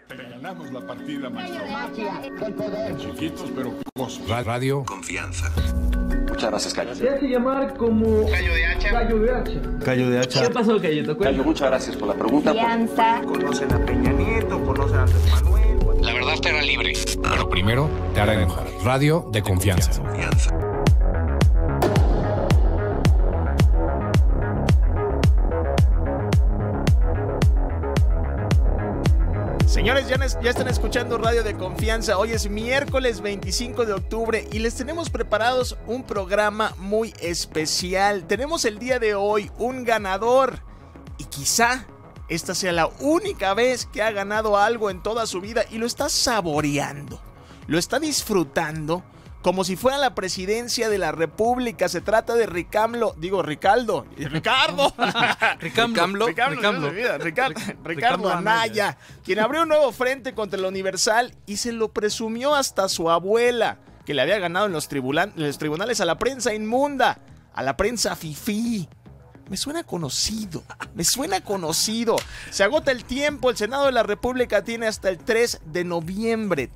Ganamos la partida, maestro. Chiquitos pero picosos. Radio Confianza. Muchas gracias, Cayo. Se hace llamar como Cayo de Hacha. Gallo de Hacha. Gallo de Hacha. ¿Qué pasó, Cayito? Cayo, muchas gracias por la pregunta. Confianza. Conocen a Peña Nieto, conocen a Andrés Manuel. La verdad te hará libre, pero primero te hará enojar. Radio de confianza. Confianza. Señores, ya están escuchando Radio de Confianza. Hoy es miércoles 25 de octubre y les tenemos preparados un programa muy especial. Tenemos el día de hoy un ganador y quizá esta sea la única vez que ha ganado algo en toda su vida y lo está saboreando, lo está disfrutando como si fuera la presidencia de la República. Se trata de Ricardo Anaya, quien abrió un nuevo frente contra el Universal y se lo presumió hasta su abuela, que le había ganado en los tribunales a la prensa inmunda, a la prensa fifí. Me suena conocido. Se agota el tiempo. El Senado de la República tiene hasta el 3 de noviembre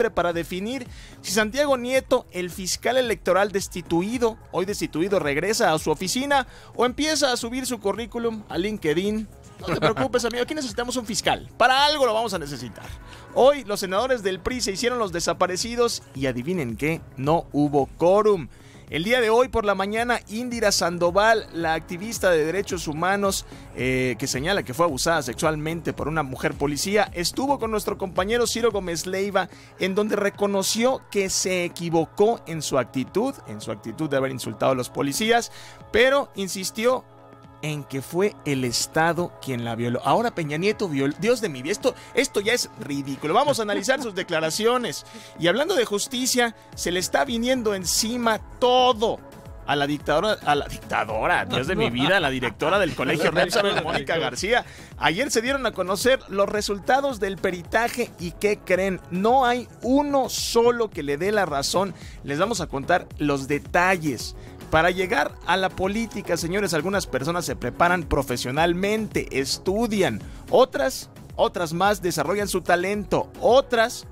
para definir si Santiago Nieto, el fiscal electoral hoy destituido, regresa a su oficina o empieza a subir su currículum a LinkedIn. No te preocupes, amigo, aquí necesitamos un fiscal. Para algo lo vamos a necesitar. Hoy los senadores del PRI se hicieron los desaparecidos y adivinen qué, no hubo quórum. El día de hoy por la mañana, Indira Sandoval, la activista de derechos humanos que señala que fue abusada sexualmente por una mujer policía, estuvo con nuestro compañero Ciro Gómez Leiva, en donde reconoció que se equivocó en su actitud de haber insultado a los policías, pero insistió en que fue el Estado quien la violó. Ahora Peña Nieto violó. Dios de mi vida, esto ya es ridículo. Vamos a analizar sus declaraciones. Y hablando de justicia, se le está viniendo encima todo a la dictadora, Dios de mi vida, a la directora del Colegio Repsamen, Mónica García. Ayer se dieron a conocer los resultados del peritaje y ¿qué creen? No hay uno solo que le dé la razón. Les vamos a contar los detalles. Para llegar a la política, señores, algunas personas se preparan profesionalmente, estudian, otras más desarrollan su talento, otras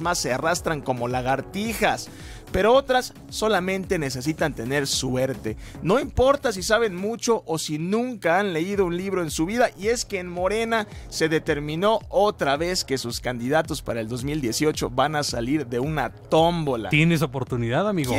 más se arrastran como lagartijas, pero otras solamente necesitan tener suerte. No importa si saben mucho o si nunca han leído un libro en su vida, y es que en Morena se determinó otra vez que sus candidatos para el 2018 van a salir de una tómbola. ¿Tienes oportunidad, amigo?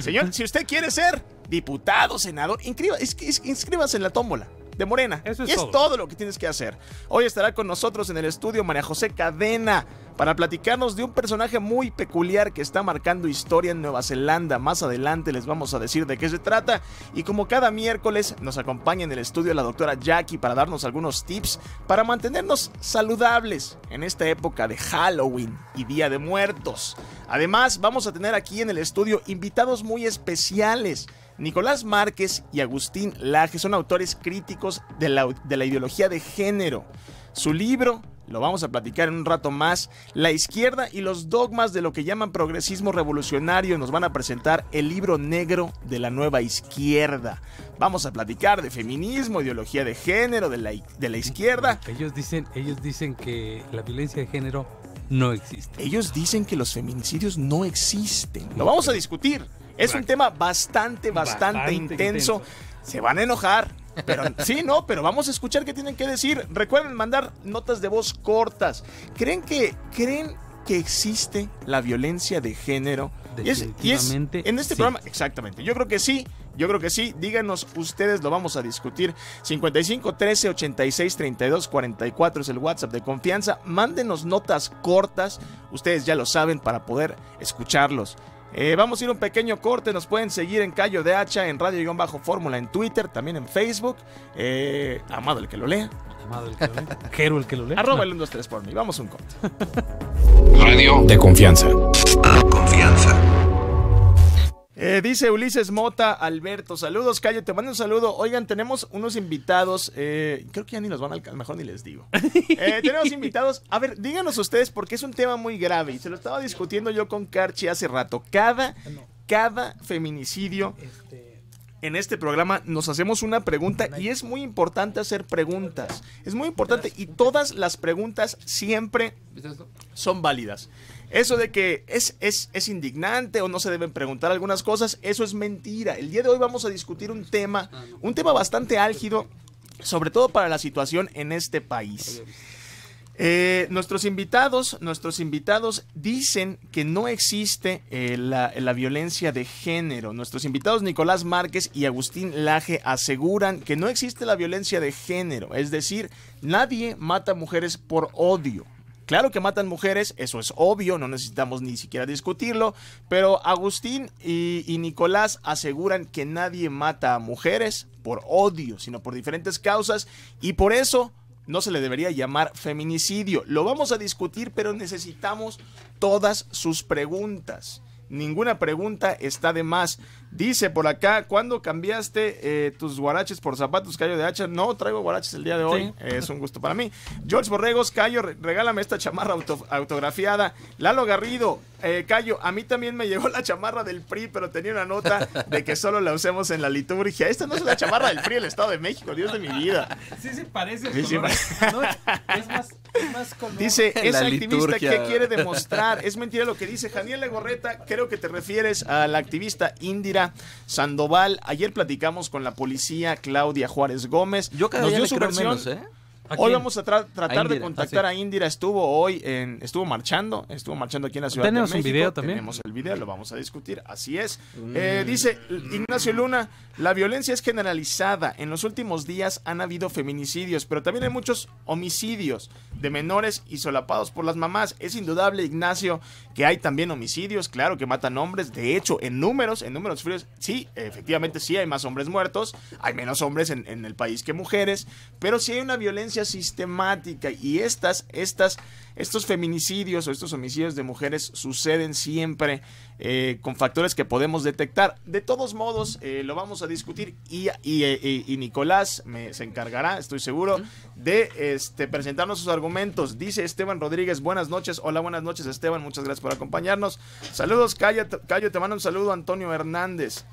Señor, si usted quiere ser diputado, senador, inscríbase en la tómbola de Morena. Eso es y es todo lo que tienes que hacer. Hoy estará con nosotros en el estudio María José Cadena para platicarnos de un personaje muy peculiar que está marcando historia en Nueva Zelanda. Más adelante les vamos a decir de qué se trata. Y como cada miércoles nos acompaña en el estudio la doctora Jackie para darnos algunos tips para mantenernos saludables en esta época de Halloween y Día de Muertos. Además, vamos a tener aquí en el estudio invitados muy especiales. Nicolás Márquez y Agustín Laje son autores críticos de la ideología de género. Su libro, lo vamos a platicar en un rato más, La izquierda y los dogmas de lo que llaman progresismo revolucionario. Nos van a presentar el libro negro de la nueva izquierda. Vamos a platicar de feminismo, ideología de género, de la izquierda. Ellos dicen que la violencia de género no existe. Ellos dicen que los feminicidios no existen. Lo vamos a discutir. Es un tema bastante intenso. Se van a enojar. Pero vamos a escuchar qué tienen que decir. Recuerden mandar notas de voz cortas. ¿Creen que existe la violencia de género? Definitivamente, en este programa, exactamente. Yo creo que sí. Díganos ustedes, lo vamos a discutir. 55 13 86 32 44 es el WhatsApp de Confianza. Mándenos notas cortas. Ustedes ya lo saben para poder escucharlos. Vamos a ir a un pequeño corte. Nos pueden seguir en Cayo de Hacha, en Radio-Fórmula, en Twitter, también en Facebook. Amado el que lo lea. Jero el que lo lea. @ el 1, 2, 3 por mí. Vamos a un corte. Radio de Confianza. Confianza. Dice Ulises Mota, Alberto, saludos, Cayo, te mando un saludo. Oigan, tenemos unos invitados, creo que ya ni los van a alcanzar, mejor ni les digo. Tenemos invitados, a ver, díganos ustedes, porque es un tema muy grave y se lo estaba discutiendo yo con Karchi hace rato. Cada feminicidio en este programa nos hacemos una pregunta y es muy importante hacer preguntas. Es muy importante y todas las preguntas siempre son válidas. Eso de que es indignante o no se deben preguntar algunas cosas, eso es mentira. El día de hoy vamos a discutir un tema bastante álgido, sobre todo para la situación en este país. Nuestros invitados dicen que no existe la violencia de género. Nuestros invitados Nicolás Márquez y Agustín Laje aseguran que no existe la violencia de género, es decir, nadie mata mujeres por odio. Claro que matan mujeres, eso es obvio, no necesitamos ni siquiera discutirlo, pero Agustín y Nicolás aseguran que nadie mata a mujeres por odio, sino por diferentes causas, y por eso no se le debería llamar feminicidio. Lo vamos a discutir, pero necesitamos todas sus preguntas. Ninguna pregunta está de más. Dice por acá, ¿cuándo cambiaste tus guaraches por zapatos, Cayo de Hacha? No traigo guaraches el día de hoy, sí. Es un gusto para mí. George Borregos, Cayo, regálame esta chamarra autografiada. Lalo Garrido, Cayo, a mí también me llegó la chamarra del PRI, pero tenía una nota de que solo la usemos en la liturgia. Esta no es la chamarra del PRI del Estado de México, Dios de mi vida. Sí se parece. Sí, sí, no, es más color. Dice, esa activista, liturgia. ¿qué quiere demostrar? Es mentira lo que dice Janiel Legorreta. Creo que te refieres a la activista Indira Sandoval. Ayer platicamos con la policía Claudia Juárez Gómez. Yo cada día le creo menos, ¿eh? Hoy vamos a tratar de contactar a Indira. Estuvo marchando aquí en la Ciudad de México. Un video también. Tenemos el video, lo vamos a discutir. Así es. Dice Ignacio Luna, la violencia es generalizada. En los últimos días han habido feminicidios, pero también hay muchos homicidios de menores y solapados por las mamás. Es indudable, Ignacio, que hay también homicidios, claro, que matan hombres. De hecho, en números fríos, sí, efectivamente sí hay más hombres muertos, hay menos hombres en el país que mujeres, pero sí hay una violencia sistemática y estos feminicidios o estos homicidios de mujeres suceden siempre con factores que podemos detectar. De todos modos, lo vamos a discutir y Nicolás se encargará, estoy seguro, de presentarnos sus argumentos. Dice Esteban Rodríguez, buenas noches. Hola, buenas noches, Esteban, muchas gracias por acompañarnos. Saludos, Cayo, te mando un saludo, Antonio Hernández.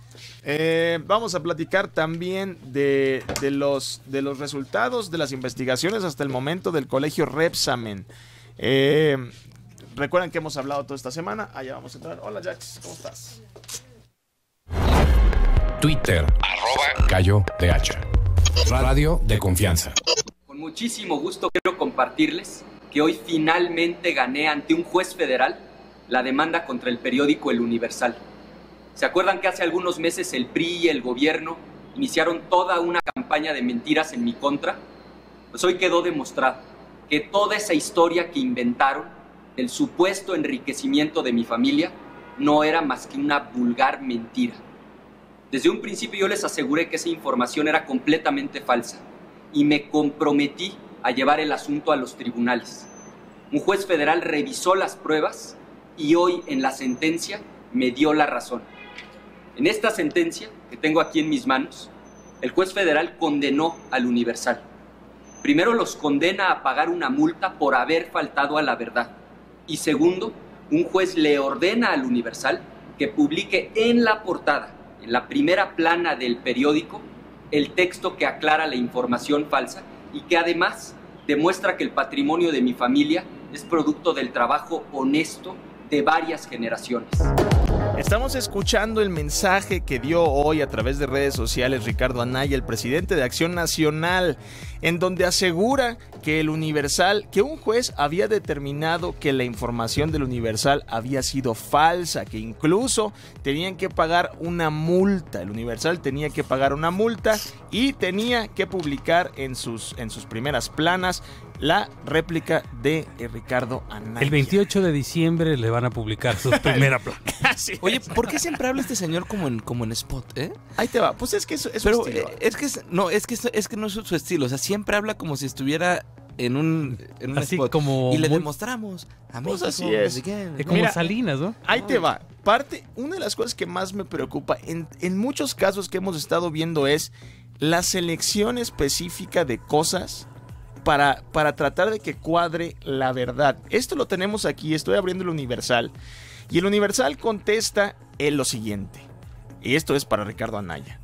Vamos a platicar también de los resultados de las investigaciones hasta el momento del colegio Repsamen. Recuerden que hemos hablado toda esta semana. Allá vamos a entrar. Hola, Jax, ¿cómo estás? Twitter, @Cayo de Hacha. Radio de confianza. Con muchísimo gusto quiero compartirles que hoy finalmente gané ante un juez federal la demanda contra el periódico El Universal. ¿Se acuerdan que hace algunos meses el PRI y el gobierno iniciaron toda una campaña de mentiras en mi contra? Pues hoy quedó demostrado que toda esa historia que inventaron del supuesto enriquecimiento de mi familia no era más que una vulgar mentira. Desde un principio yo les aseguré que esa información era completamente falsa y me comprometí a llevar el asunto a los tribunales. Un juez federal revisó las pruebas y hoy en la sentencia me dio la razón. En esta sentencia que tengo aquí en mis manos, el juez federal condenó al Universal. Primero los condena a pagar una multa por haber faltado a la verdad. Y segundo, un juez le ordena al Universal que publique en la portada, en la primera plana del periódico, el texto que aclara la información falsa y que además demuestra que el patrimonio de mi familia es producto del trabajo honesto de varias generaciones. Estamos escuchando el mensaje que dio hoy a través de redes sociales Ricardo Anaya, el presidente de Acción Nacional, en donde asegura que el Universal, que un juez había determinado que la información del Universal había sido falsa, que incluso tenían que pagar una multa. El Universal tenía que pagar una multa y tenía que publicar en sus primeras planas la réplica de Ricardo Anaya. El 28 de diciembre le van a publicar su primera plana. Oye, ¿por qué siempre habla este señor como en spot, eh? Ahí te va, pues es que es pero, su estilo. Es que no es su estilo, o sea, siempre habla como si estuviera en un así spot. Como y le muy... demostramos a pues México, así es. Es como Mira, Salinas, ¿no? Ahí te va. Una de las cosas que más me preocupa en muchos casos que hemos estado viendo es la selección específica de cosas para tratar de que cuadre la verdad. Esto lo tenemos aquí, estoy abriendo el Universal y el Universal contesta lo siguiente, y esto es para Ricardo Anaya.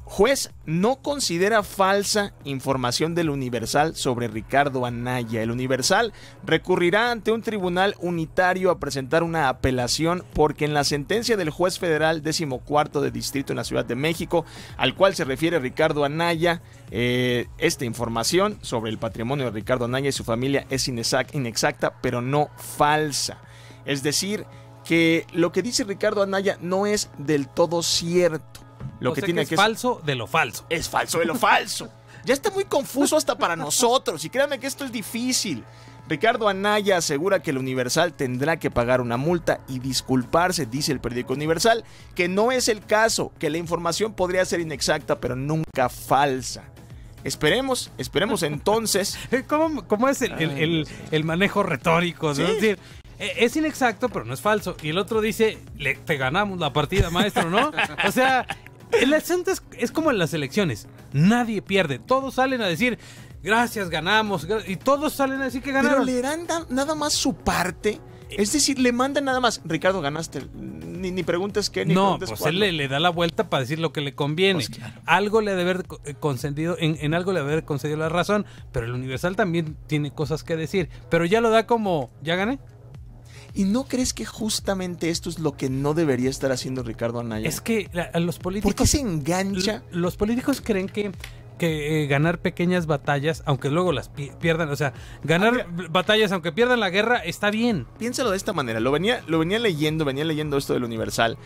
Juez no considera falsa información del Universal sobre Ricardo Anaya. El Universal recurrirá ante un tribunal unitario a presentar una apelación porque en la sentencia del juez federal 14º de distrito en la Ciudad de México, al cual se refiere Ricardo Anaya, esta información sobre el patrimonio de Ricardo Anaya y su familia es inexacta, pero no falsa. Es decir, que lo que dice Ricardo Anaya no es del todo cierto. Lo que tiene que es falso de lo falso. Es falso de lo falso. Ya está muy confuso hasta para nosotros. Y créanme que esto es difícil. Ricardo Anaya asegura que el Universal tendrá que pagar una multa y disculparse, dice el periódico Universal, que no es el caso, que la información podría ser inexacta, pero nunca falsa. Esperemos entonces. ¿Cómo es el manejo retórico? ¿No? Sí. Es decir, es inexacto, pero no es falso. Y el otro dice, te ganamos la partida, maestro, ¿no? O sea, el asunto es como en las elecciones. Nadie pierde. Todos salen a decir, gracias, ganamos. Y todos salen a decir que ganaron. Pero le dan nada más su parte. Es decir, le mandan nada más, Ricardo, ganaste. Ni preguntes qué, ni preguntes pues cuándo. Él le da la vuelta para decir lo que le conviene. Pues claro. Algo le ha de haber concedido, en algo le ha de haber concedido la razón, pero el Universal también tiene cosas que decir. Pero ya lo da como, ¿ya gané? ¿Y no crees que justamente esto es lo que no debería estar haciendo Ricardo Anaya? Es que los políticos... ¿Por qué se engancha? Los políticos creen que ganar pequeñas batallas, aunque luego las pierdan, o sea, ganar batallas aunque pierdan la guerra, está bien. Piénsalo de esta manera, lo venía leyendo esto del Universal.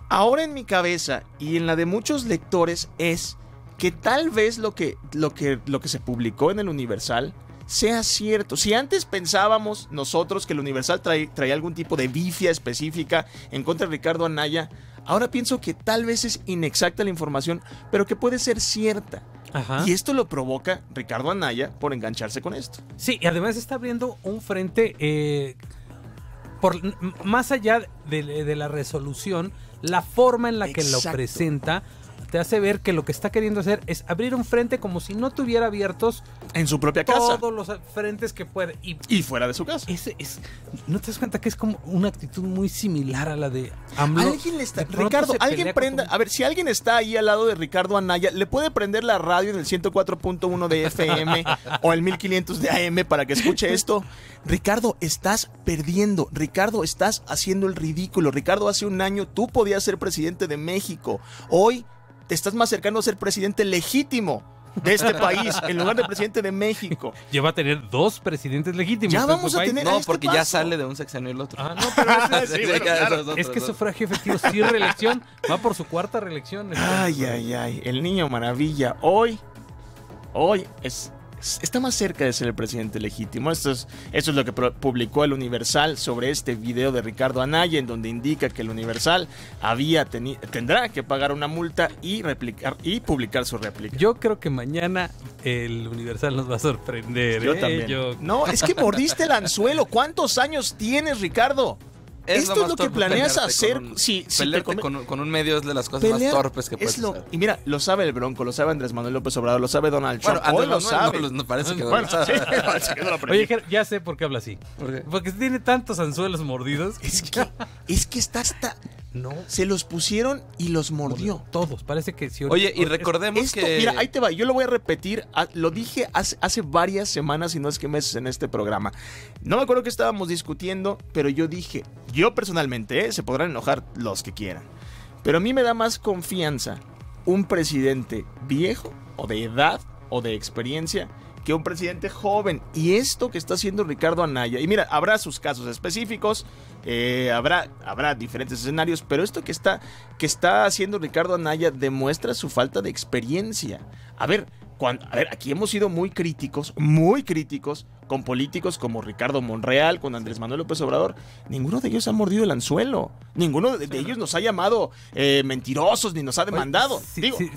Ahora en mi cabeza y en la de muchos lectores es que tal vez lo que se publicó en el Universal sea cierto. Si antes pensábamos nosotros que el Universal traía algún tipo de bifia específica en contra de Ricardo Anaya, ahora pienso que tal vez es inexacta la información, pero que puede ser cierta. Ajá. Y esto lo provoca Ricardo Anaya por engancharse con esto. Sí, y además está abriendo un frente más allá de la resolución, la forma en la que lo presenta te hace ver que lo que está queriendo hacer es abrir un frente como si no tuviera abiertos en su propia casa todos los frentes que puede y fuera de su casa. ¿No te das cuenta que es como una actitud muy similar a la de AMLO? Ricardo, alguien prenda, a ver, si alguien está ahí al lado de Ricardo Anaya, le puede prender la radio en el 104.1 de FM o el 1500 de AM para que escuche esto. Ricardo, estás perdiendo. Ricardo, estás haciendo el ridículo. Ricardo, hace un año tú podías ser presidente de México. Hoy te estás más cercano a ser presidente legítimo de este país en lugar de presidente de México. Ya va a tener 2 presidentes legítimos. Ya vamos a tener. No, porque ya sale de un sexenio el otro. No, pero sí, bueno, claro. Es que sufragio efectivo, sí, reelección. Va por su 4ª reelección. Ay. El niño maravilla. Hoy está más cerca de ser el presidente legítimo. Esto es lo que publicó el Universal sobre este video de Ricardo Anaya, en donde indica que el Universal tendrá que pagar una multa y publicar su réplica. Yo creo que mañana el Universal nos va a sorprender. Yo también. No, es que mordiste el anzuelo. ¿Cuántos años tienes, Ricardo? Esto es lo que planeas hacer. Con un medio es de las cosas más torpes que puedes hacer. Y mira, lo sabe el Bronco, lo sabe Andrés Manuel López Obrador, lo sabe Donald Trump. Hoy lo sabe. No parece que no lo sabe. Oye, ya sé por qué habla así. ¿Por qué? Porque tiene tantos anzuelos mordidos. Es que está hasta... No. Se los pusieron y los mordió. Todos, parece que sí. Oye, y recordemos que... Mira, ahí te va, yo lo voy a repetir. Lo dije hace varias semanas, y no es que meses en este programa. No me acuerdo que estábamos discutiendo, pero yo dije, yo personalmente, se podrán enojar los que quieran, pero a mí me da más confianza un presidente viejo, o de edad, o de experiencia, que un presidente joven. Y esto que está haciendo Ricardo Anaya, y mira, habrá sus casos específicos, habrá diferentes escenarios, pero esto que está haciendo Ricardo Anaya demuestra su falta de experiencia. A ver, aquí hemos sido muy críticos con políticos como Ricardo Monreal, con Andrés Manuel López Obrador. Ninguno de ellos ha mordido el anzuelo. Ninguno de ellos nos ha llamado mentirosos ni nos ha demandado.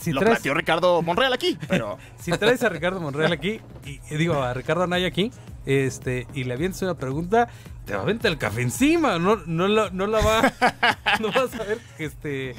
Lo planteó Ricardo Monreal aquí, pero... Si traes a Ricardo Monreal aquí, a Ricardo Anaya aquí, y le avientas una pregunta, te va a aventar el café encima, no la va no vas a saber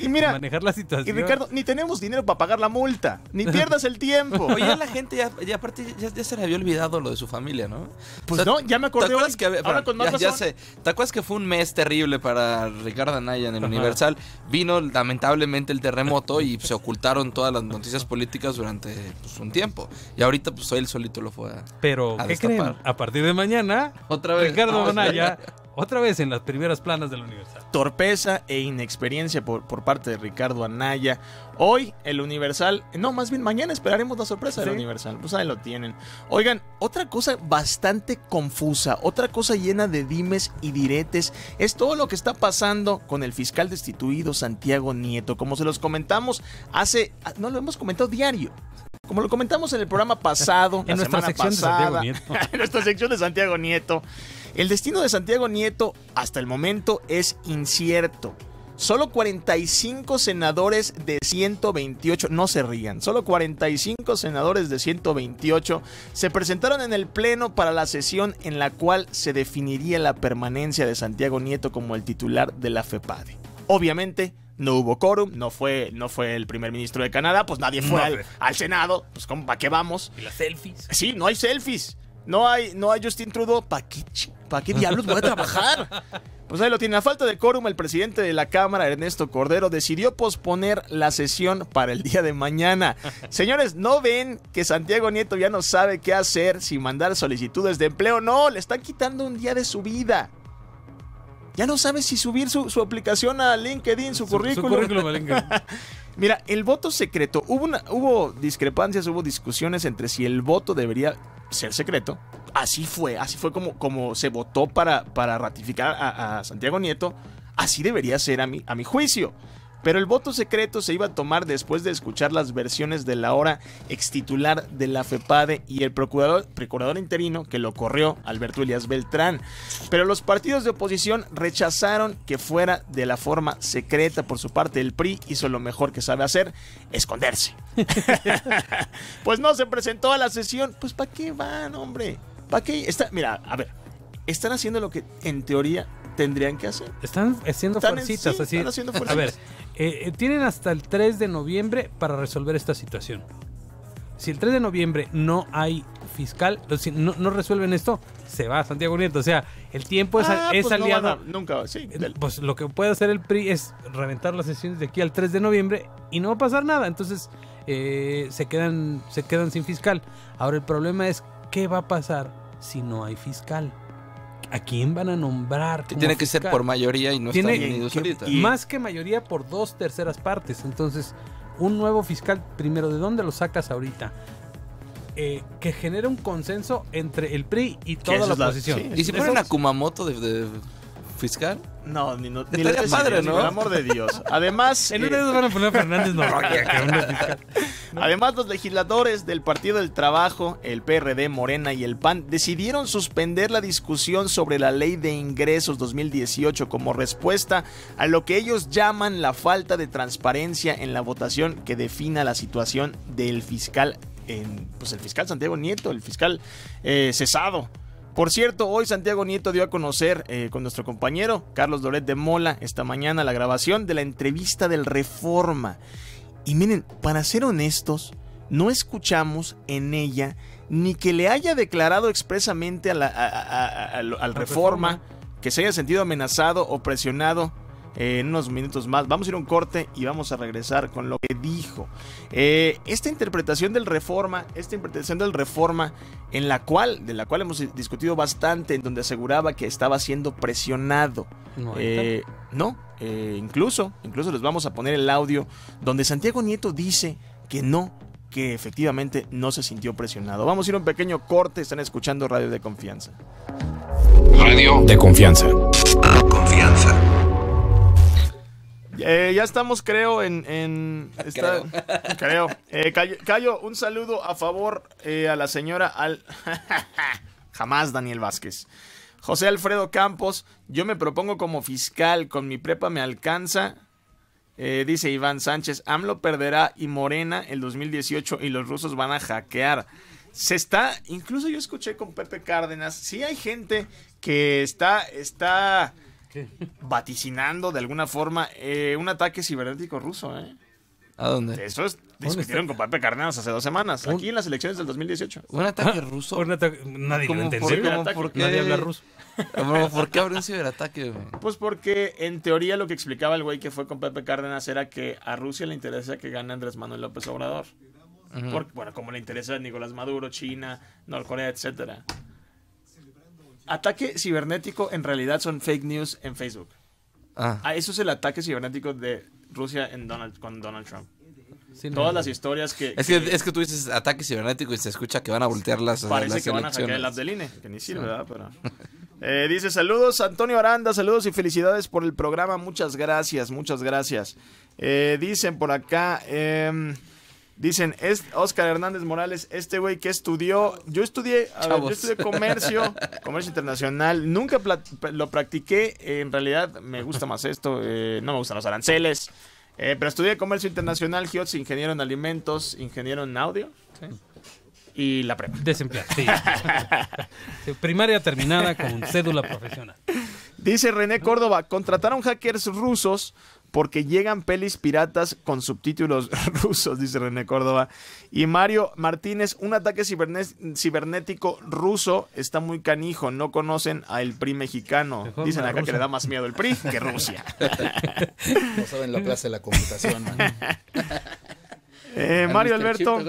y mira, manejar la situación. Y Ricardo, ni tenemos dinero para pagar la multa, ni pierdas el tiempo. Oye, la gente ya aparte ya se le había olvidado lo de su familia, ¿no? Pues no, ya me acordé. ¿Te acuerdas que ahora con más ya razón. sé, ¿te acuerdas que fue un mes terrible para Ricardo Anaya en el Universal? Vino lamentablemente el terremoto y se ocultaron todas las noticias políticas durante un tiempo. Y ahorita pues él solito lo fue a Pero, ¿qué destapar. creen? A partir de mañana, Otra vez. Ricardo Anaya, otra vez en las primeras planas del Universal. Torpeza e inexperiencia por parte de Ricardo Anaya. Hoy el Universal, no, más bien mañana esperaremos la sorpresa del Universal. Pues ahí lo tienen. Oigan, otra cosa bastante confusa, otra cosa llena de dimes y diretes, es todo lo que está pasando con el fiscal destituido Santiago Nieto. Como se los comentamos no lo hemos comentado diario. Como lo comentamos en el programa pasado, en nuestra sección pasada, de Santiago Nieto. en nuestra sección de Santiago Nieto. El destino de Santiago Nieto hasta el momento es incierto. Solo 45 senadores de 128, no se rían, solo 45 senadores de 128 se presentaron en el Pleno para la sesión en la cual se definiría la permanencia de Santiago Nieto como el titular de la FEPADE. Obviamente, no hubo quórum, no fue el primer ministro de Canadá, pues nadie fue al Senado, pues ¿para qué vamos? ¿Y las selfies? Sí, no hay selfies. No hay Justin Trudeau. ¿Para qué diablos voy a trabajar? Pues ahí lo tiene. A falta de quórum, el presidente de la Cámara, Ernesto Cordero, decidió posponer la sesión para el día de mañana. Señores, ¿no ven que Santiago Nieto ya no sabe qué hacer si mandar solicitudes de empleo? No, le están quitando un día de su vida. Ya no sabe si subir su aplicación a LinkedIn, su currículum. A LinkedIn. Mira, el voto secreto. Hubo discrepancias, hubo discusiones entre si el voto debería ser secreto. Así fue como se votó para ratificar a Santiago Nieto. Así debería ser a mi juicio. Pero el voto secreto se iba a tomar después de escuchar las versiones del ahora extitular de la FEPADE y el procurador interino que lo corrió, Alberto Elías Beltrán. Pero los partidos de oposición rechazaron que fuera de la forma secreta. Por su parte, el PRI hizo lo mejor que sabe hacer, esconderse. Pues no se presentó a la sesión. Pues ¿para qué van, hombre? ¿Para qué? Mira, a ver, están haciendo lo que en teoría tendrían que hacer. Están haciendo fuercitas. Sí, están haciendo fuercitas. A ver, tienen hasta el 3 de noviembre para resolver esta situación. Si el 3 de noviembre no hay fiscal, si no resuelven esto, se va Santiago Nieto. O sea, el tiempo es pues aliado. Nunca, sí. Pues lo que puede hacer el PRI es reventar las sesiones de aquí al 3 de noviembre y no va a pasar nada. Entonces se quedan sin fiscal. Ahora el problema es ¿qué va a pasar si no hay fiscal? ¿A quién van a nombrar? Tiene que ser por mayoría y no está unido solita. Más que mayoría por 2/3 partes. Entonces, un nuevo fiscal, primero, ¿de dónde lo sacas ahorita? Que genere un consenso entre el PRI y toda la oposición. ¿Y si ponen a Kumamoto de fiscal? No, ni estaría padre, ¿no? Por el amor de Dios. Además, en ustedes van a poner a Fernández Noroña, que es fiscal. Además, los legisladores del Partido del Trabajo, el PRD, Morena y el PAN decidieron suspender la discusión sobre la Ley de Ingresos 2018 como respuesta a lo que ellos llaman la falta de transparencia en la votación que defina la situación del fiscal, el fiscal Santiago Nieto, el fiscal cesado. Por cierto, hoy Santiago Nieto dio a conocer con nuestro compañero Carlos Loret de Mola esta mañana la grabación de la entrevista del Reforma. Y miren, para ser honestos, no escuchamos en ella ni que le haya declarado expresamente al Reforma que se haya sentido amenazado o presionado. En unos minutos más vamos a ir a un corte y vamos a regresar con lo que dijo. Esta interpretación del Reforma, de la cual hemos discutido bastante, en donde aseguraba que estaba siendo presionado. Incluso les vamos a poner el audio donde Santiago Nieto dice que efectivamente no se sintió presionado. Vamos a ir a un pequeño corte. Están escuchando Radio de Confianza. Radio de Confianza. Confianza. Ya estamos, creo, creo. Cayo, un saludo a favor a la señora jamás Daniel Vázquez. José Alfredo Campos, yo me propongo como fiscal, con mi prepa me alcanza. Dice Iván Sánchez, AMLO perderá y Morena el 2018 y los rusos van a hackear. incluso yo escuché con Pepe Cárdenas, sí hay gente que está vaticinando de alguna forma un ataque cibernético ruso, ¿eh? ¿A dónde? Eso discutieron con Pepe Cárdenas hace 2 semanas, aquí en las elecciones del 2018. ¿Un ataque ruso? Nadie lo ¿Cómo? entendió. ¿Por qué? Nadie habla ruso. ¿Por qué habría un ciberataque, güey? Pues porque en teoría lo que explicaba el güey que fue con Pepe Cárdenas era que a Rusia le interesa que gane Andrés Manuel López Obrador. Porque, bueno, como le interesa a Nicolás Maduro, China, Norcorea, etcétera. Ataque cibernético en realidad son fake news en Facebook. Eso es el ataque cibernético de Rusia con Donald Trump. Sí, Todas las historias que... Es que tú dices ataque cibernético y se escucha que van a voltear las Parece que van a hackear el app del INE, que ni sirve, ¿verdad? Pero... dice, saludos Antonio Aranda, saludos y felicidades por el programa, muchas gracias. Dicen por acá... Dicen, es Oscar Hernández Morales, este güey que estudió, yo estudié comercio internacional, nunca lo practiqué, en realidad me gusta más esto, no me gustan los aranceles, pero estudié comercio internacional, GIOTS, ingeniero en alimentos, ingeniero en audio, ¿sí? Y la prepa. Desempleado, sí. Primaria terminada con cédula profesional. Dice René Córdoba, contrataron hackers rusos porque llegan pelis piratas con subtítulos rusos, dice René Córdoba. Y Mario Martínez, un ataque cibernético ruso está muy canijo, no conocen al PRI mexicano. Mejor Dicen acá rusa. que le da más miedo el PRI que Rusia. No saben la plaza de la computación. Mario Alberto,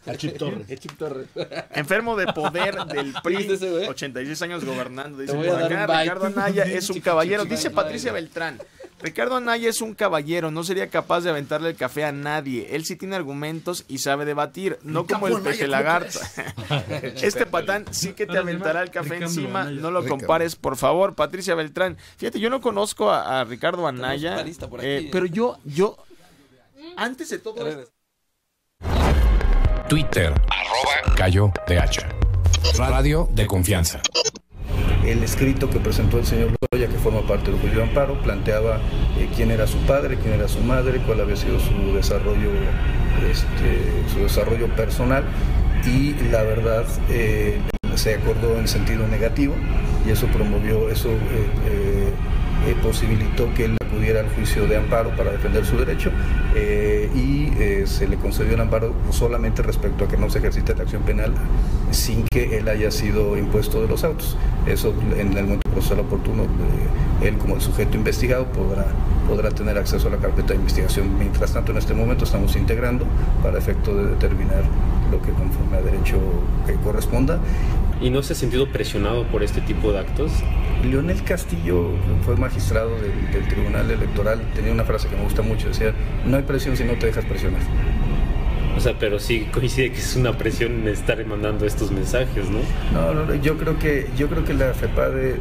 A Chip Torres. enfermo de poder del PRI, ¿Viste ese güey? 86 años gobernando. Dice Te voy por a dar acá, un bite. Ricardo Anaya es un caballero. Dice Patricia Beltrán, Ricardo Anaya es un caballero, no sería capaz de aventarle el café a nadie. Él sí tiene argumentos y sabe debatir, no como el peje lagarto. Este patán sí que te aventará el café encima, no lo compares, por favor. Patricia Beltrán, fíjate, yo no conozco a Ricardo Anaya, parista por aquí, pero yo, antes de todo esto, Twitter, @Cayo DH. Radio de confianza. El escrito que presentó el señor Loya, que forma parte del Juicio de Amparo, planteaba quién era su padre, quién era su madre, cuál había sido su desarrollo personal, y la verdad se acordó en sentido negativo, y eso posibilitó que él acudiera al juicio de amparo para defender su derecho, y se le concedió el amparo solamente respecto a que no se ejercite la acción penal sin que él haya sido impuesto de los autos. Eso en el momento procesal oportuno, él como el sujeto investigado podrá tener acceso a la carpeta de investigación. Mientras tanto, en este momento estamos integrando para efecto de determinar lo que conforme a derecho que corresponda. ¿Y no se ha sentido presionado por este tipo de actos? Leonel Castillo fue magistrado del Tribunal Electoral, tenía una frase que me gusta mucho, decía, no hay presión si no te dejas presionar. O sea, pero sí coincide que es una presión estar mandando estos mensajes, ¿no? No, yo creo que la FEPADE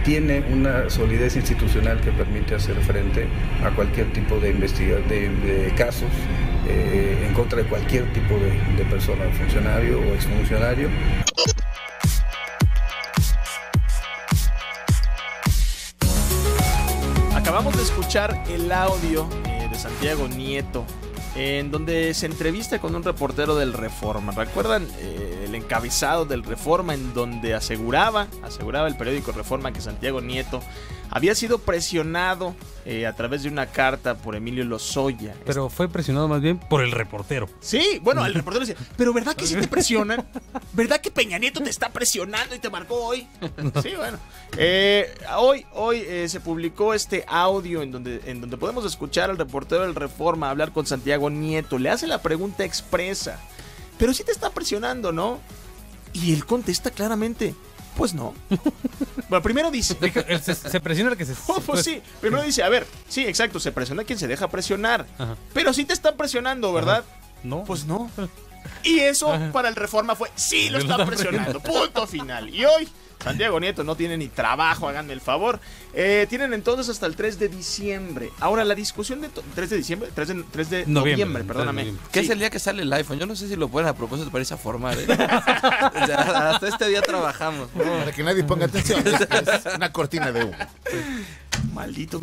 tiene una solidez institucional que permite hacer frente a cualquier tipo de casos en contra de cualquier tipo de persona, funcionario o exfuncionario. Acabamos de escuchar el audio de Santiago Nieto, en donde se entrevista con un reportero del Reforma. ¿Recuerdan el encabezado del Reforma, en donde aseguraba el periódico Reforma que Santiago Nieto había sido presionado a través de una carta por Emilio Lozoya? Pero fue presionado más bien por el reportero. Sí, bueno, el reportero decía, pero ¿verdad que sí te presionan? ¿Verdad que Peña Nieto te está presionando y te marcó hoy? Sí, bueno. Hoy se publicó este audio en donde podemos escuchar al reportero del Reforma hablar con Santiago Nieto. Le hace la pregunta expresa, pero sí te está presionando, ¿no? Y él contesta claramente, pues no. Bueno, primero dice... Se presiona el que se... pues sí, primero dice, a ver, sí, exacto, se presiona quien se deja presionar. Ajá. Pero sí te están presionando, ¿verdad? Ajá. No. Pues no. Y eso para el Reforma fue, sí lo están presionando, punto final. Y hoy, Santiago Nieto no tiene ni trabajo, háganme el favor. Tienen entonces hasta el 3 de diciembre. Ahora, la discusión de... 3 de diciembre, 3 de noviembre, perdóname. ¿Qué es el día que sale el iPhone? Yo no sé si lo ponen a propósito para irse a formar, ¿eh? O sea, hasta este día trabajamos. Para que nadie ponga atención, es una cortina de humo. Maldito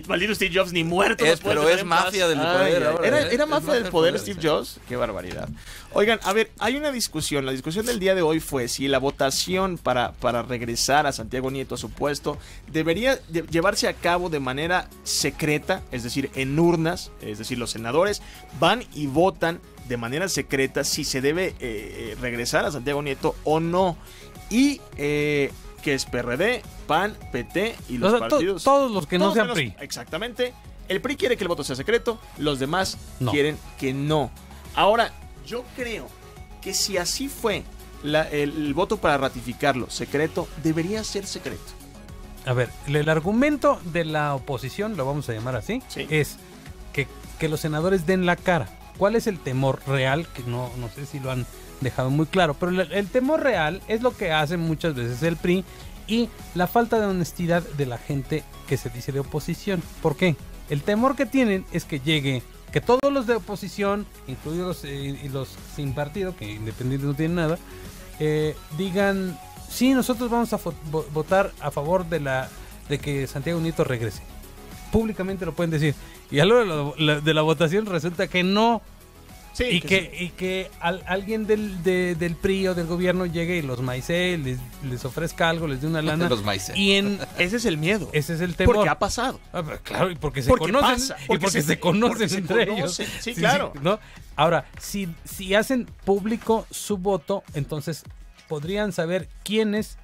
maldito Steve Jobs, ni muerto. Pero es mafia del poder ahora. Era mafia del poder Steve Jobs. Qué barbaridad. Oigan, a ver, hay una discusión. La discusión del día de hoy fue si la votación para regresar a Santiago Nieto a su puesto debería llevarse a cabo de manera secreta, es decir, en urnas, es decir, los senadores van y votan de manera secreta si se debe regresar a Santiago Nieto o no. Y que es PRD, PAN, PT y los partidos. Todos los que no sean PRI. Exactamente. El PRI quiere que el voto sea secreto, los demás quieren que no. Ahora, yo creo que si así fue el voto para ratificarlo secreto, debería ser secreto. A ver, el argumento de la oposición, lo vamos a llamar así, es que los senadores den la cara. ¿Cuál es el temor real? Que no sé si lo han dejado muy claro, pero el temor real es lo que hace muchas veces el PRI y la falta de honestidad de la gente que se dice de oposición. ¿Por qué? El temor que tienen es que que todos los de oposición, incluidos y los sin partido, que independientes no tienen nada, digan, sí, nosotros vamos a votar a favor de que Santiago Nieto regrese. Públicamente lo pueden decir. Y a lo de la votación resulta que no. Sí, y que alguien del PRI o del gobierno llegue y los maicee, les ofrezca algo, les dé una lana. Los maicee. Ese es el miedo. Ese es el temor. Porque ha pasado. Claro, y porque se conocen. Porque se conocen entre ellos. Sí, claro. Sí, ¿no? Ahora, si hacen público su voto, entonces podrían saber quiénes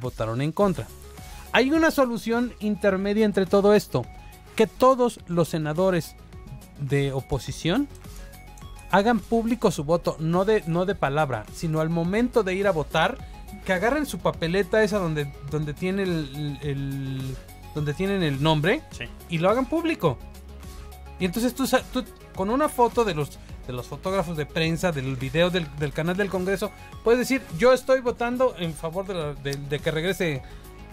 votaron en contra. Hay una solución intermedia entre todo esto. Que todos los senadores de oposición hagan público su voto, no de palabra, sino al momento de ir a votar, que agarren su papeleta esa donde tiene donde tienen el nombre, y lo hagan público. Y entonces tú con una foto de los fotógrafos de prensa, del video del canal del Congreso, puedes decir, yo estoy votando en favor de que regrese.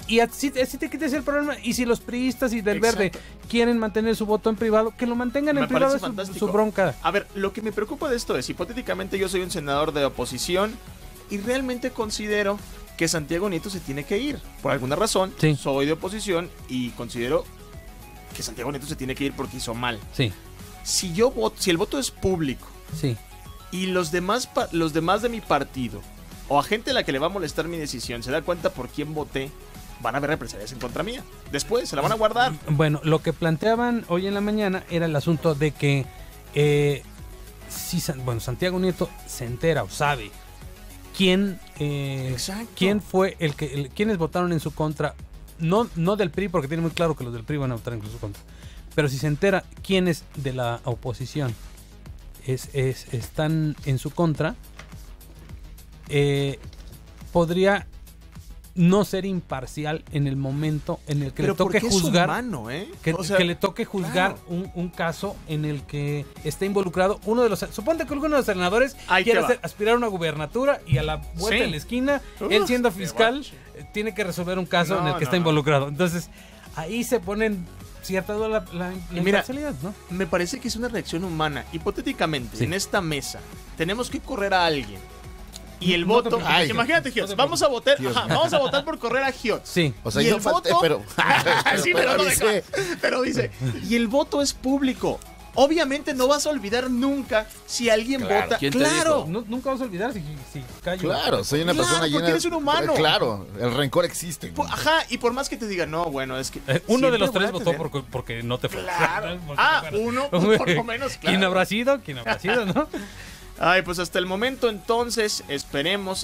Y así te quites el problema. Y si los priistas y del Verde quieren mantener su voto en privado, que lo mantengan en privado, es su bronca. A ver, lo que me preocupa de esto es, hipotéticamente yo soy un senador de oposición y realmente considero que Santiago Nieto se tiene que ir. Por alguna razón, soy de oposición y considero que Santiago Nieto se tiene que ir porque hizo mal. Sí. Si el voto es público, y los demás de mi partido o a gente a la que le va a molestar mi decisión se da cuenta por quién voté, van a haber represalias en contra mía. Después se la van a guardar. Bueno, lo que planteaban hoy en la mañana era el asunto de que si Santiago Nieto se entera o sabe quién fue quiénes votaron en su contra, no del PRI, porque tiene muy claro que los del PRI van a votar en su contra, pero si se entera quiénes de la oposición están en su contra, podría no ser imparcial en el momento en el que le toque juzgar, que le toque juzgar un caso en el que esté involucrado uno de los... Suponte que alguno de los senadores quiere aspirar a una gubernatura y a la vuelta de la esquina, él siendo fiscal, tiene que resolver un caso en el que está involucrado. Entonces, ahí se ponen cierta duda la imparcialidad, ¿no? Me parece que es una reacción humana. Hipotéticamente, en esta mesa, tenemos que correr a alguien. Y el voto, imagínate, Giot, vamos a votar por correr a Giot. Sí. O sea, y yo el voto, pero dice, y el voto es público. Obviamente no vas a olvidar nunca si alguien vota. Claro, nunca vas a olvidar si callo. Claro, soy una persona llena. Porque eres un humano. Claro, el rencor existe. Y por más que te digan, no, bueno, es que uno de los tres votó porque no te fue. Claro. Uno, por lo menos, claro. ¿Quién habrá sido, no? Ay, pues hasta el momento entonces esperemos